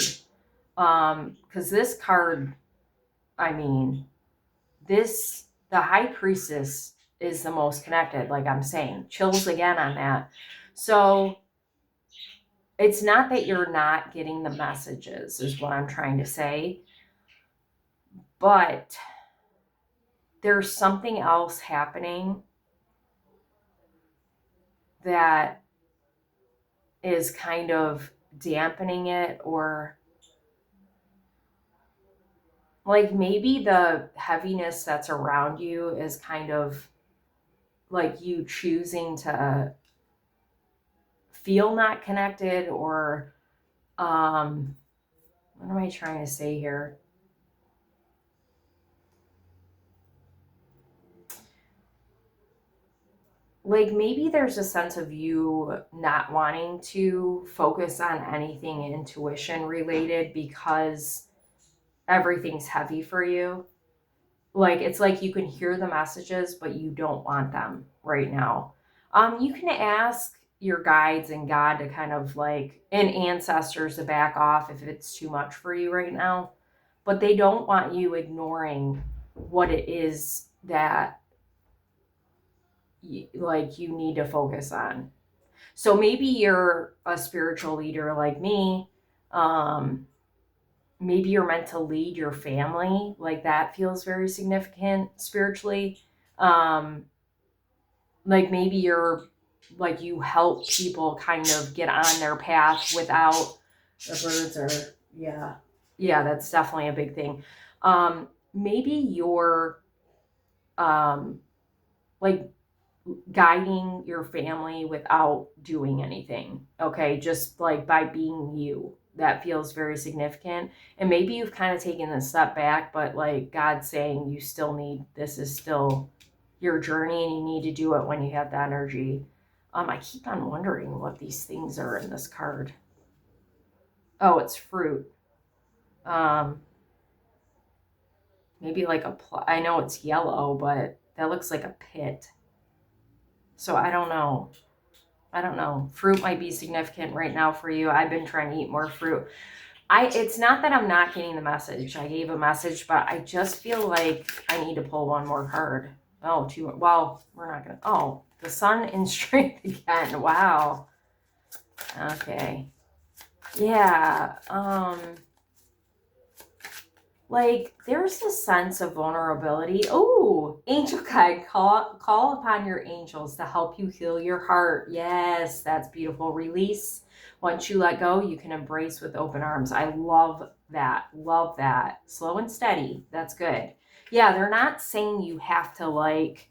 Because this card, I mean, the High Priestess is the most connected, like I'm saying. Chills again on that. So it's not that you're not getting the messages, is what I'm trying to say. But there's something else happening that is kind of dampening it, or like maybe the heaviness that's around you is kind of like you choosing to feel not connected, or what am I trying to say here? Like maybe there's a sense of you not wanting to focus on anything intuition related because everything's heavy for you. Like it's like you can hear the messages, but you don't want them right now. You can ask your guides and God to kind of like, and ancestors to back off if it's too much for you right now. But they don't want you ignoring what it is that you need to focus on. So maybe you're a spiritual leader like me. Maybe you're meant to lead your family. Like that feels very significant spiritually. Like maybe you're like you help people kind of get on their path without, the birds are, yeah. Yeah, that's definitely a big thing. Maybe you're like guiding your family without doing anything. Okay, just like by being you. That feels very significant. And maybe you've kind of taken a step back, but like God's saying you still need, this is still your journey and you need to do it when you have the energy. I keep on wondering what these things are in this card. Oh, it's fruit. Um, maybe like I know it's yellow, but that looks like a pit. So I don't know. I don't know. Fruit might be significant right now for you. I've been trying to eat more fruit. It's not that I'm not getting the message. I gave a message, but I just feel like I need to pull one more card. Oh, two. Well, we're not going to. Oh, the sun in strength again. Wow. Okay. Yeah. Like there's a sense of vulnerability. Oh, angel guide, call upon your angels to help you heal your heart. Yes, that's beautiful. Release. Once you let go, you can embrace with open arms. I love that. Love that. Slow and steady. That's good. Yeah, they're not saying you have to like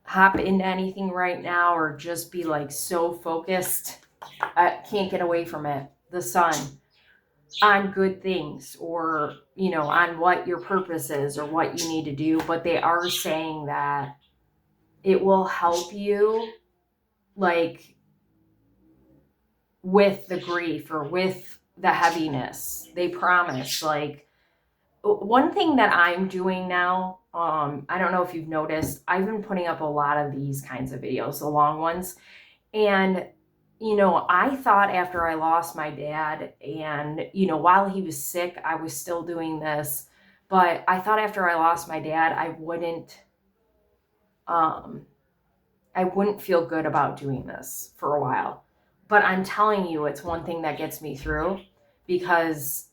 hop into anything right now or just be like so focused. I can't get away from it. The sun on good things or on what your purpose is or what you need to do, but they are saying that it will help you like with the grief or with the heaviness. They promise. Like one thing that I'm doing now, I don't know if you've noticed, I've been putting up a lot of these kinds of videos, the long ones. And I thought after I lost my dad and, while he was sick, I was still doing this. But I thought after I lost my dad, um, I wouldn't feel good about doing this for a while. But I'm telling you, it's one thing that gets me through because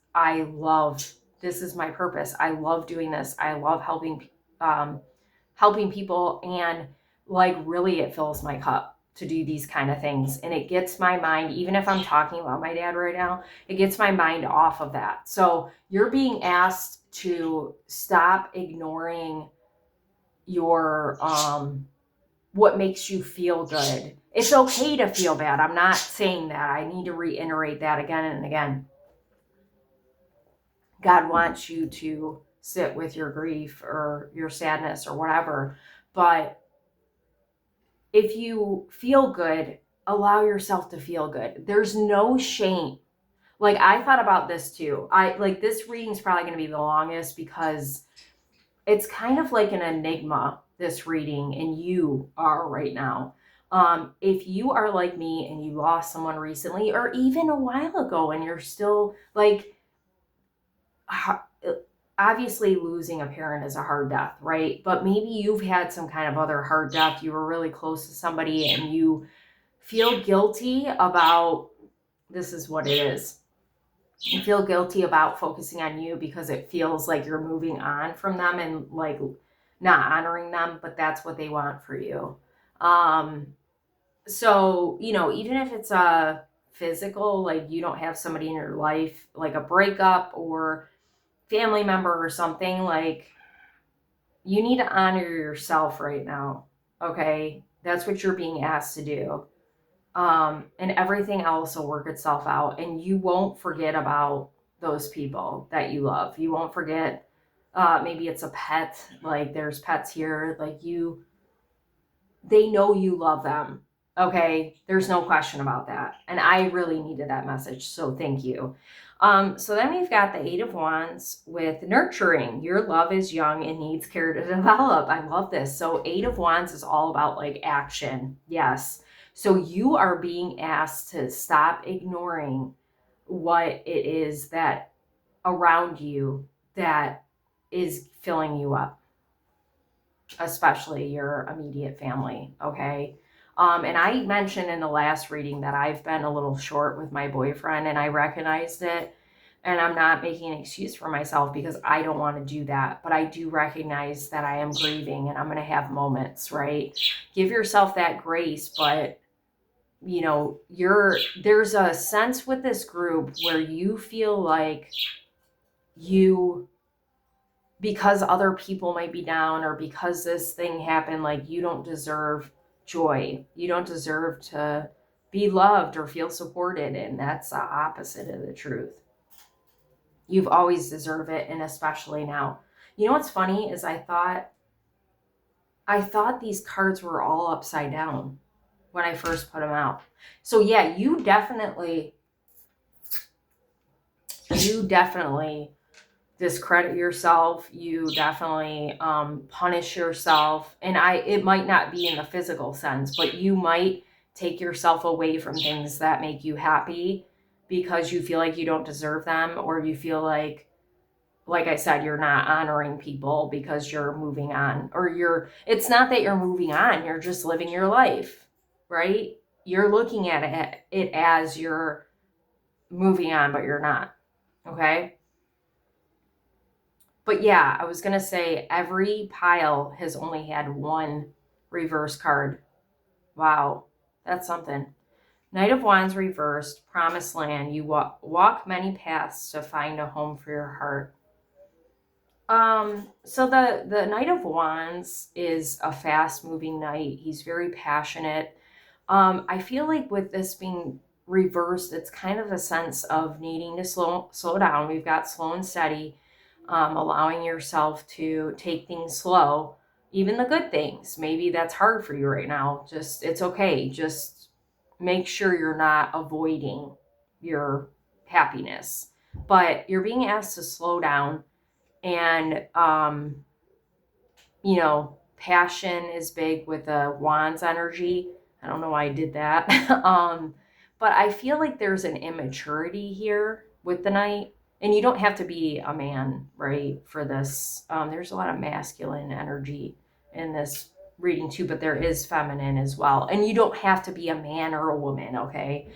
this is my purpose. I love doing this. I love um, helping people. And like, really, it fills my cup to do these kind of things. And it gets my mind, even if I'm talking about my dad right now, it gets my mind off of that. So you're being asked to stop ignoring your, what makes you feel good. It's okay to feel bad. I'm not saying that. I need to reiterate that again and again. God wants you to sit with your grief or your sadness or whatever. But if you feel good, allow yourself to feel good. There's no shame. Like I thought about this too. This reading's probably going to be the longest because it's kind of like an enigma, this reading, and you are right now. If you are like me and you lost someone recently or even a while ago and you're still like, obviously losing a parent is a hard death, right? But maybe you've had some kind of other hard death. You were really close to somebody and you feel guilty about, this is what it is. You feel guilty about focusing on you because it feels like you're moving on from them and like not honoring them, but that's what they want for you. So, even if it's a physical, like you don't have somebody in your life, like a breakup or family member or something, like you need to honor yourself right now. Okay. That's what you're being asked to do. And everything else will work itself out and you won't forget about those people that you love. You won't forget, maybe it's a pet, like there's pets here, like they know you love them. Okay. There's no question about that. And I really needed that message. So thank you. So then we've got the Eight of Wands with nurturing. Your love is young and needs care to develop. I love this. So Eight of Wands is all about like action. Yes. So you are being asked to stop ignoring what it is that around you that is filling you up, especially your immediate family. Okay. And I mentioned in the last reading that I've been a little short with my boyfriend and I recognized it. And I'm not making an excuse for myself because I don't want to do that. But I do recognize that I am grieving and I'm going to have moments, right? Give yourself that grace. But, there's a sense with this group where you feel like because other people might be down, or because this thing happened, like, you don't deserve joy. You don't deserve to be loved or feel supported. And that's the opposite of the truth. You've always deserved it, and especially now. You know what's funny is I thought these cards were all upside down when I first put them out. So yeah, you definitely discredit yourself. You definitely punish yourself. And it might not be in the physical sense, but you might take yourself away from things that make you happy because you feel like you don't deserve them, or you feel like I said, you're not honoring people because you're moving on, or it's not that you're moving on, you're just living your life, right? You're looking at it as you're moving on, but you're not. Okay. But yeah, I was going to say every pile has only had one reverse card. Wow. That's something. Knight of Wands reversed, Promised Land. You walk many paths to find a home for your heart. So the Knight of Wands is a fast-moving knight. He's very passionate. I feel like with this being reversed, it's kind of a sense of needing to slow down. We've got slow and steady, allowing yourself to take things slow, even the good things. Maybe that's hard for you right now. It's okay. Just make sure you're not avoiding your happiness, but you're being asked to slow down. And, passion is big with the Wands energy. I don't know why I did that. But I feel like there's an immaturity here with the Knight. And you don't have to be a man, right, for this. There's a lot of masculine energy in this reading too, but there is feminine as well. And you don't have to be a man or a woman, okay?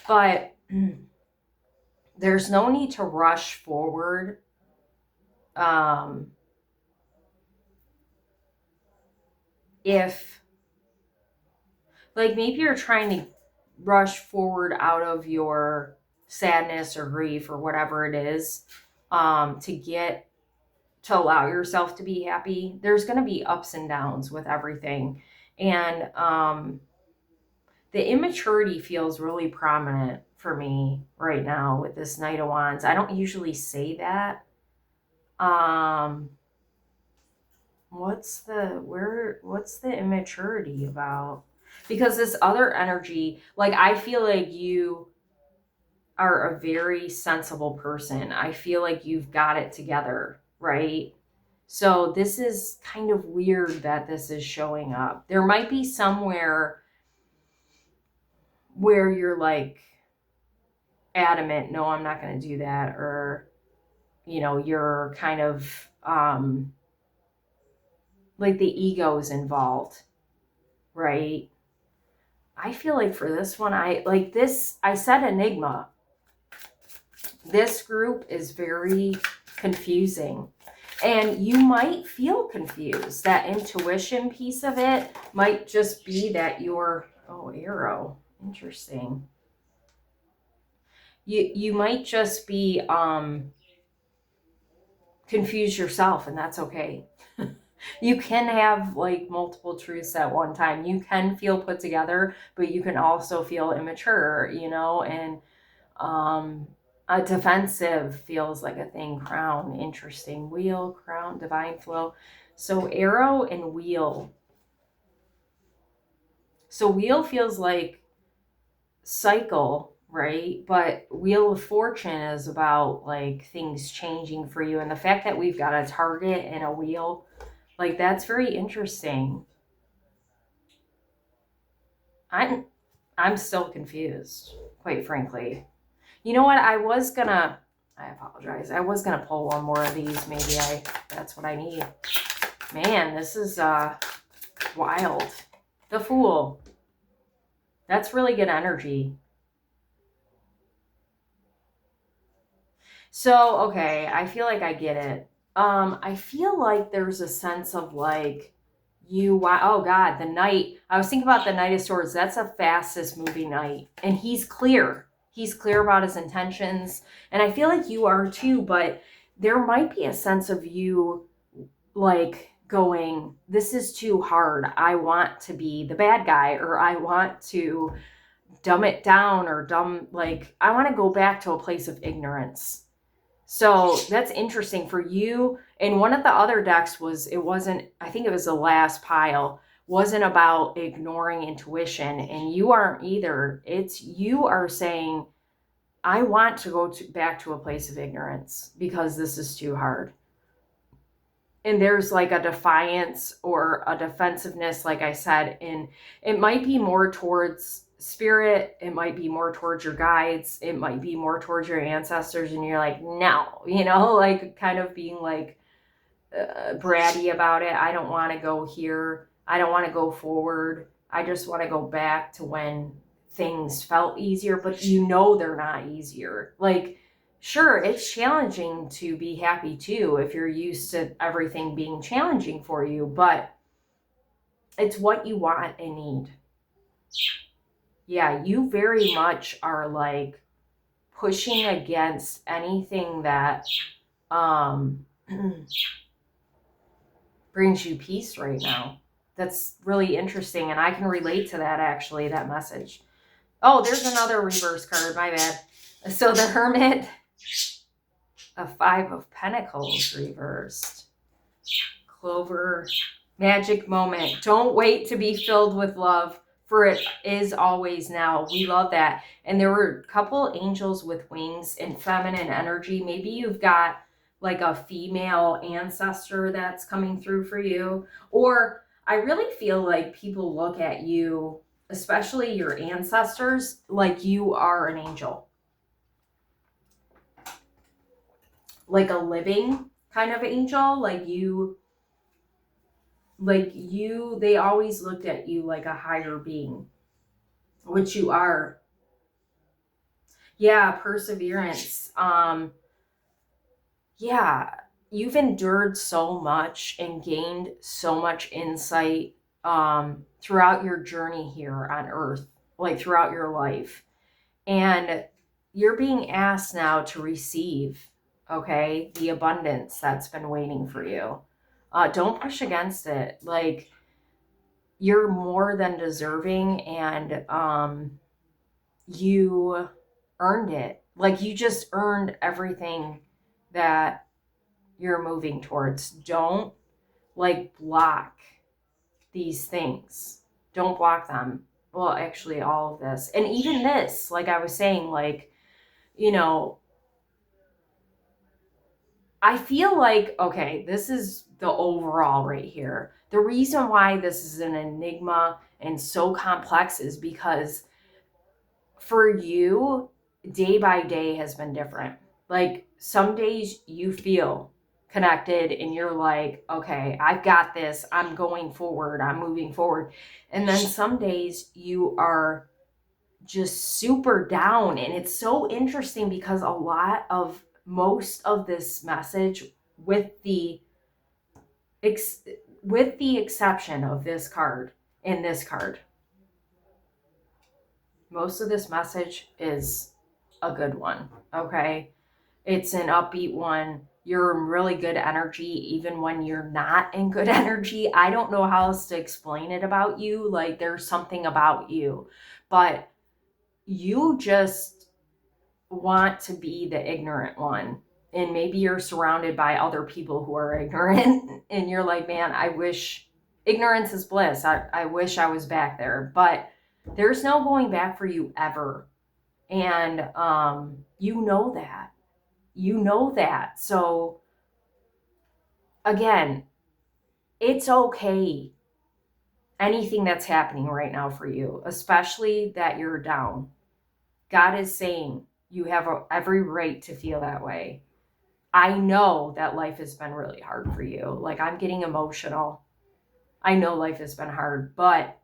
But there's no need to rush forward. If, like, maybe you're trying to rush forward out of your sadness or grief or whatever it is, to allow yourself to be happy. There's going to be ups and downs with everything. And the immaturity feels really prominent for me right now with this Knight of Wands. I don't usually say that. What's the immaturity about? Because this other energy, like, I feel like you are a very sensible person. I feel like you've got it together, right? So this is kind of weird that this is showing up. There might be somewhere where you're like adamant, no, I'm not going to do that. Or, you're kind of like the ego is involved, right? I feel like for this one, I said enigma. This group is very confusing. And you might feel confused. That intuition piece of it might just be that arrow. Interesting. You might just be confused yourself, and that's okay. You can have like multiple truths at one time. You can feel put together, but you can also feel immature, and a defensive feels like a thing. Crown, interesting. Wheel, crown, divine flow. So arrow and wheel. So wheel feels like cycle, right? But Wheel of Fortune is about like things changing for you. And the fact that we've got a target and a wheel, like, that's very interesting. I'm still confused, quite frankly. You know what? I apologize. I was gonna pull one more of these. Maybe that's what I need. Man, this is wild. The Fool. That's really good energy. So, okay, I feel like I get it. I feel like there's a sense of like, oh God, the Knight. I was thinking about the Knight of Swords. That's the fastest moving knight. And he's clear. He's clear about his intentions. And I feel like you are too, but there might be a sense of you like going, this is too hard. I want to be the bad guy, or I want to dumb it down, or I want to go back to a place of ignorance. So that's interesting for you. And one of the other decks I think it was the last pile, wasn't about ignoring intuition. And you aren't either. You are saying, I want to go back to a place of ignorance because this is too hard. And there's like a defiance or a defensiveness, like I said, and it might be more towards spirit. It might be more towards your guides. It might be more towards your ancestors. And you're like, no, like kind of being like bratty about it. I don't want to go here. I don't want to go forward. I just want to go back to when things felt easier, but they're not easier. Like, sure, it's challenging to be happy too if you're used to everything being challenging for you, but it's what you want and need. Yeah, you very much are like pushing against anything that brings you peace right now. That's really interesting, and I can relate to that, actually, that message. Oh, there's another reverse card, my bad. So the Hermit, a 5 of Pentacles reversed. Clover, magic moment. Don't wait to be filled with love, for it is always now. We love that. And there were a couple angels with wings in feminine energy. Maybe you've got like a female ancestor that's coming through for you. Or I really feel like people look at you, especially your ancestors, like you are an angel. Like a living kind of angel. They always looked at you like a higher being, which you are. Yeah, perseverance. Yeah, you've endured so much and gained so much insight throughout your journey here on Earth, like throughout your life. And you're being asked now to receive, okay, the abundance that's been waiting for you. Don't push against it. Like, you're more than deserving, and you earned it. Like, you just earned everything that you're moving towards. Don't like block these things. Don't block them. Well, actually, all of this. And even this, like I was saying, like, I feel like, okay, this is the overall right here. The reason why this is an enigma and so complex is because for you, day by day has been different. Like, some days you feel connected and you're like, okay, I've got this. I'm going forward. I'm moving forward. And then some days you are just super down. And it's so interesting because most of this message, with the exception of this card and this card, most of this message is a good one, okay? It's an upbeat one. You're in really good energy, even when you're not in good energy. I don't know how else to explain it about you. Like, there's something about you, but you just want to be the ignorant one. And maybe you're surrounded by other people who are ignorant and you're like, man, I wish ignorance is bliss. I wish I was back there, but there's no going back for you ever. And you know that. So again, it's okay. Anything that's happening right now for you, especially that you're down. God is saying you have every right to feel that way. I know that life has been really hard for you. Like, I'm getting emotional. I know life has been hard, but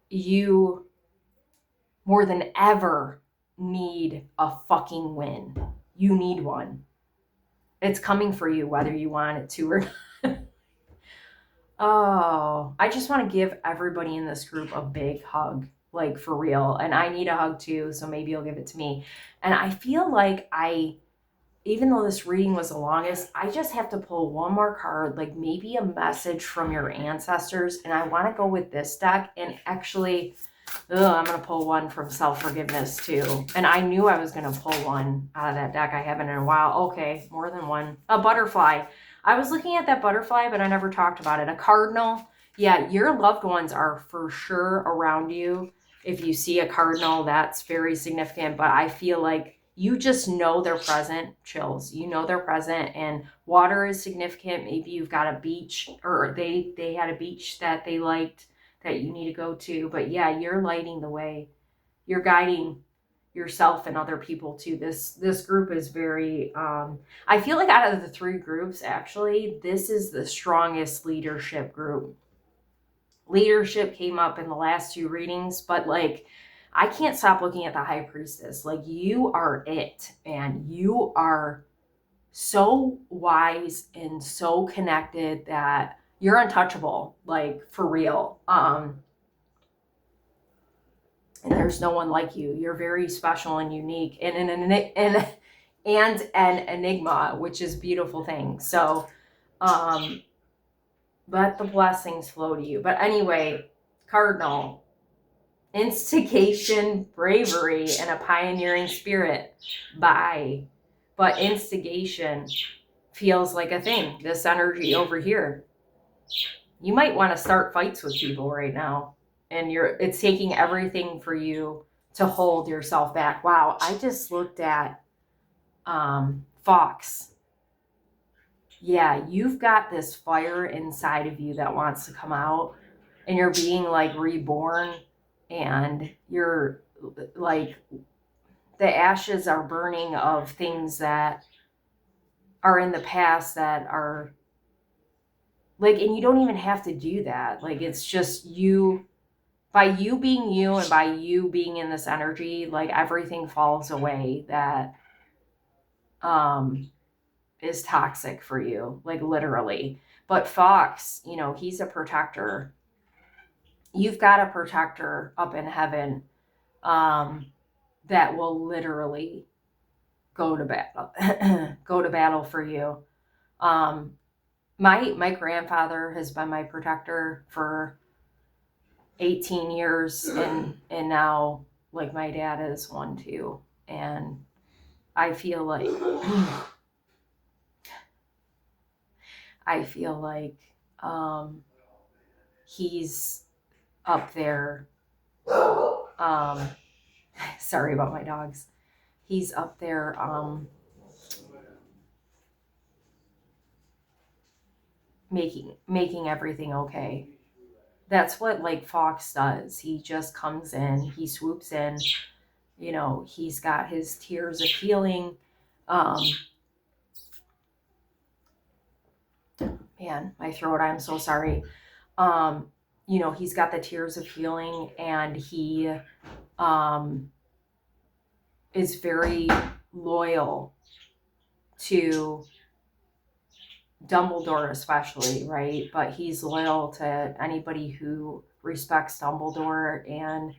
you more than ever need a fucking win. You need one. It's coming for you, whether you want it to or not. Oh, I just want to give everybody in this group a big hug, like, for real. And I need a hug too, so maybe you'll give it to me. And I feel like even though this reading was the longest, I just have to pull one more card, like maybe a message from your ancestors. And I want to go with this deck. And actually, I'm going to pull one from self-forgiveness too. And I knew I was going to pull one out of that deck. I haven't in a while. Okay, more than one. A butterfly. I was looking at that butterfly, but I never talked about it. A cardinal. Yeah, your loved ones are for sure around you. If you see a cardinal, that's very significant. But I feel like you just know they're present. Chills. You know they're present. And water is significant. Maybe you've got a beach, or they had a beach that they liked that you need to go to. But yeah, you're lighting the way. You're guiding yourself and other people too. This group is very I feel like out of the three groups, actually, this is the strongest leadership group. Leadership came up in the last two readings, but like I can't stop looking at the High Priestess. Like, you are it, and you are so wise and so connected that you're untouchable, like for real. And there's no one like you. You're very special and unique, and an enigma, which is a beautiful thing. So let the blessings flow to you. But anyway, Cardinal, instigation, bravery, and a pioneering spirit. Bye. But instigation feels like a thing. This energy over here. You might want to start fights with people right now. And it's taking everything for you to hold yourself back. Wow, I just looked at Fox. Yeah, you've got this fire inside of you that wants to come out, and you're being like reborn, and you're like, the ashes are burning of things that are in the past that are like, and you don't even have to do that. Like, it's just you. By you being you and by you being in this energy, like everything falls away that is toxic for you, like literally. But Fox, he's a protector. You've got a protector up in heaven that will literally go to battle go to battle for you. My grandfather has been my protector for 18 years, and now like my dad is one too. And I feel like he's up there. Sorry about my dogs. He's up there making everything okay. That's what like Fox does. He just comes in, he swoops in, he's got his tears of healing. Man, my throat, I'm so sorry. He's got the tears of healing, and he is very loyal to Dumbledore, especially, right? But he's loyal to anybody who respects Dumbledore, and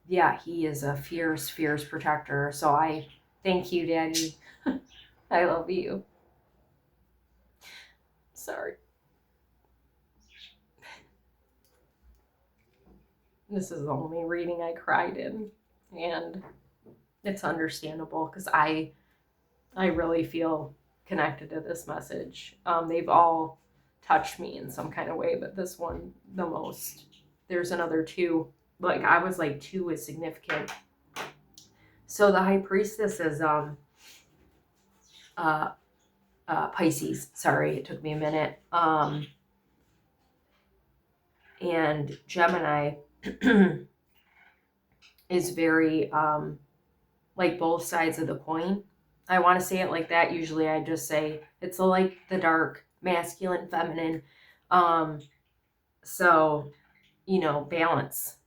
yeah, he is a fierce, fierce protector. So I thank you, Daddy. I love you. Sorry. This is the only reading I cried in, and it's understandable because I really feel connected to this message. They've all touched me in some kind of way, but this one the most. There's another two. Like, I was like, two is significant. So the High Priestess is Pisces. Sorry, it took me a minute. And Gemini is very like both sides of the coin. I want to say it like that. Usually I just say it's the light, the dark, masculine, feminine. So, balance.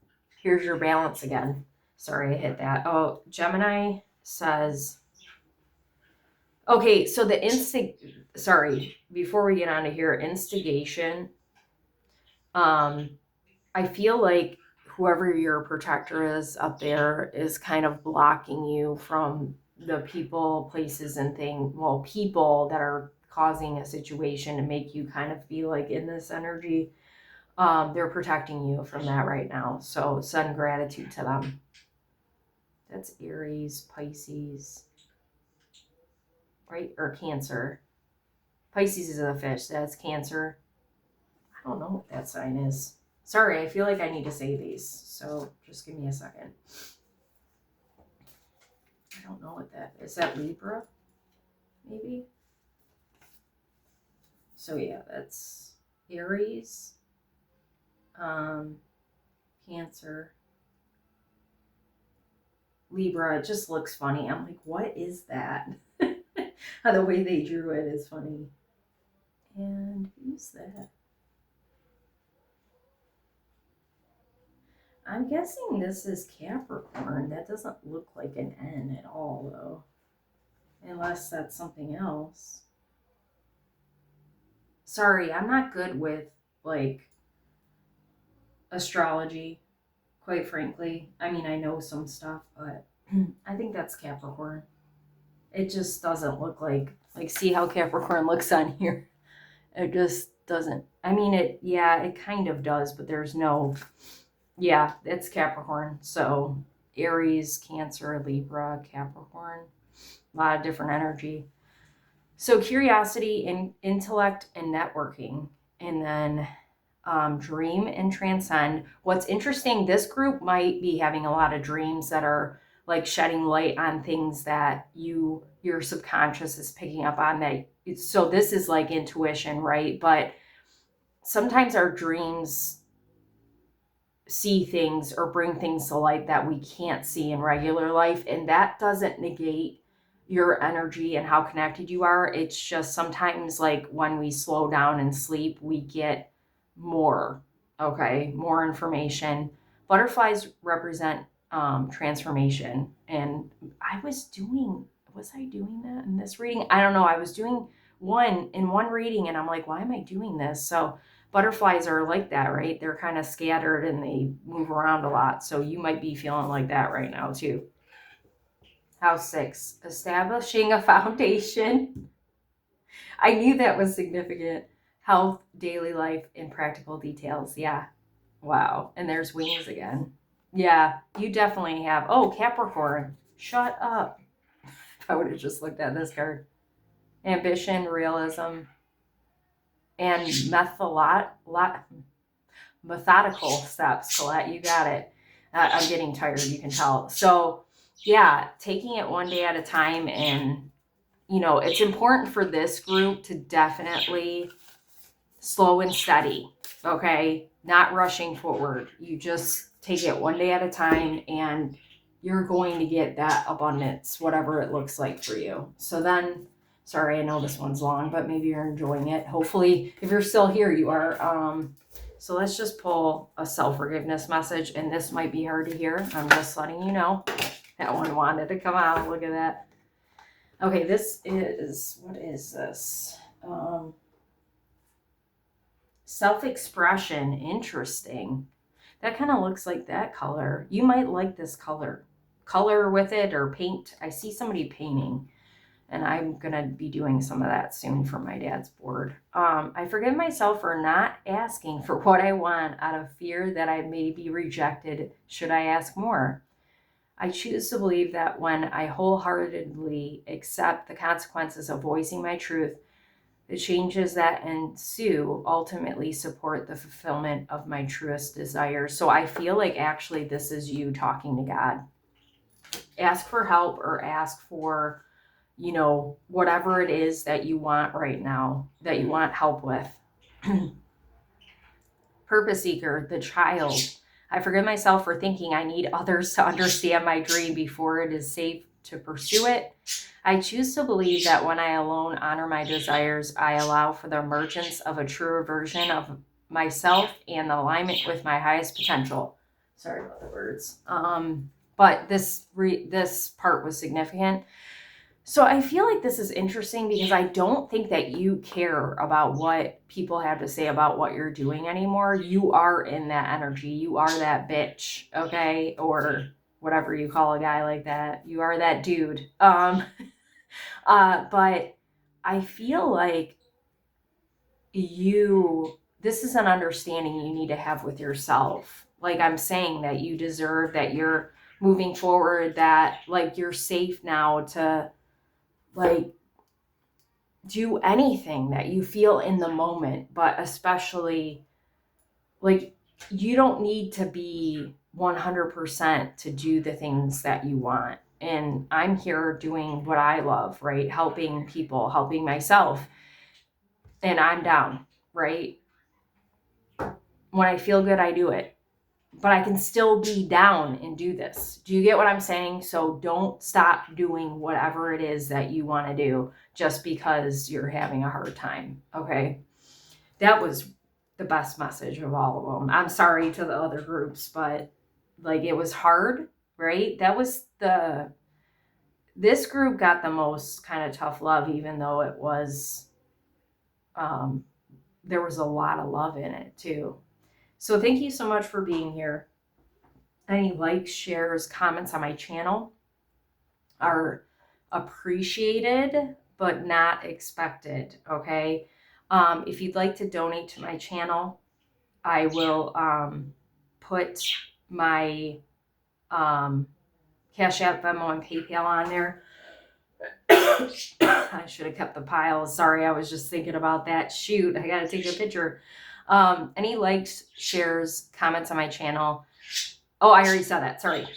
Here's your balance again. Sorry, I hit that. Oh, Gemini says, okay, so before we get on to here, instigation. I feel like whoever your protector is up there is kind of blocking you from the people, places, and people that are causing a situation to make you kind of be like in this energy, they're protecting you from that right now. So send gratitude to them. That's Aries, Pisces, right? Or Cancer. Pisces is a fish. That's Cancer. I don't know what that sign is. Sorry, I feel like I need to say these. So just give me a second. I don't know what that is. Is that Libra? Maybe? So yeah, that's Aries, Cancer, Libra. It just looks funny. I'm like, what is that? The way they drew it is funny. And who's that? I'm guessing this is Capricorn. That doesn't look like an N at all, though. Unless that's something else. Sorry, I'm not good with, like, astrology, quite frankly. I mean, I know some stuff, but I think that's Capricorn. It just doesn't look like see how Capricorn looks on here. It just doesn't. I mean, it kind of does, but there's no, it's Capricorn. So Aries, Cancer, Libra, Capricorn, a lot of different energy. So curiosity and intellect and networking, and then dream and transcend. What's interesting, this group might be having a lot of dreams that are like shedding light on things that your subconscious is picking up on. So this is like intuition, right? But sometimes our dreams see things or bring things to light that we can't see in regular life, and that doesn't negate your energy and how connected you are. It's just sometimes like when we slow down and sleep, we get more information. Butterflies represent transformation, and was I doing that in this reading? I don't know. I was doing one reading, and I'm like, why am I doing this? So butterflies are like that, right? They're kind of scattered and they move around a lot. So you might be feeling like that right now too. House 6, establishing a foundation. I knew that was significant. Health, daily life, and practical details. Yeah. Wow. And there's wings again. Yeah, you definitely have. Oh, Capricorn. Shut up. I would have just looked at this card. Ambition, realism, and methodical steps. Colette, you got it. I'm getting tired, you can tell. So yeah, taking it one day at a time. And it's important for this group to definitely slow and steady. Okay, not rushing forward. You just take it one day at a time, and you're going to get that abundance, whatever it looks like for you. So then, sorry, I know this one's long, but maybe you're enjoying it. Hopefully, if you're still here, you are. So let's just pull a self-forgiveness message, and this might be hard to hear. I'm just letting you know. That one wanted to come out. Look at that. Okay, what is this? Self-expression. Interesting. That kind of looks like that color. You might like this color with it, or paint. I see somebody painting, and I'm going to be doing some of that soon for my dad's board. I forgive myself for not asking for what I want out of fear that I may be rejected should I ask more. I choose to believe that when I wholeheartedly accept the consequences of voicing my truth, the changes that ensue ultimately support the fulfillment of my truest desires. So I feel like actually this is you talking to God. Ask for help, or ask for, whatever it is that you want right now, that you want help with. Purpose seeker, the child. I forgive myself for thinking I need others to understand my dream before it is safe to pursue it. I choose to believe that when I alone honor my desires, I allow for the emergence of a truer version of myself and the alignment with my highest potential. Sorry about the words. But this part was significant. So I feel like this is interesting because I don't think that you care about what people have to say about what you're doing anymore. You are in that energy. You are that bitch, okay? Or whatever you call a guy like that. You are that dude. But I feel like this is an understanding you need to have with yourself. Like I'm saying, that you deserve, that you're moving forward, that like you're safe now to like do anything that you feel in the moment, but especially like you don't need to be 100% to do the things that you want. And I'm here doing what I love, right? Helping people, helping myself. And I'm down, right? When I feel good, I do it. But I can still be down and do this. Do you get what I'm saying? So don't stop doing whatever it is that you want to do just because you're having a hard time, okay? That was the best message of all of them. I'm sorry to the other groups, but like it was hard, right? This group got the most kind of tough love, even though it was, there was a lot of love in it too. So thank you so much for being here. Any likes, shares, comments on my channel are appreciated, but not expected, okay? If you'd like to donate to my channel, I will put my CashApp, Venmo, and PayPal on there. I should have kept the pile. Sorry, I was just thinking about that. Shoot, I gotta take a picture. Any likes, shares, comments on my channel. Oh, I already said that. Sorry.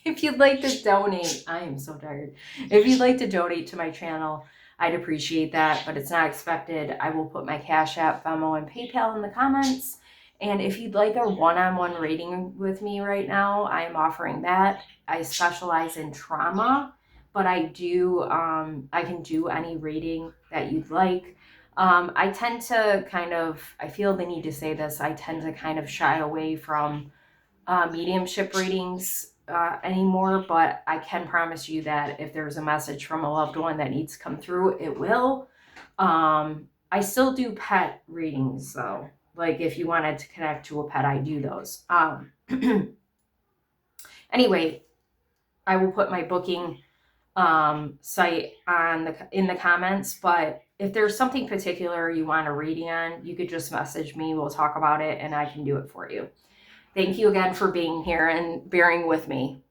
If you'd like to donate, I am so tired. If you'd like to donate to my channel, I'd appreciate that, but it's not expected. I will put my Cash App, Venmo, and PayPal in the comments. And if you'd like a one-on-one reading with me right now, I am offering that. I specialize in trauma, but I can do any reading that you'd like. I tend to I feel the need to say this, I tend to kind of shy away from mediumship readings anymore, but I can promise you that if there's a message from a loved one that needs to come through, it will. I still do pet readings though. Like if you wanted to connect to a pet, I do those. Anyway, I will put my booking site in the comments, but if there's something particular you want a reading on, you could just message me. We'll talk about it and I can do it for you. Thank you again for being here and bearing with me.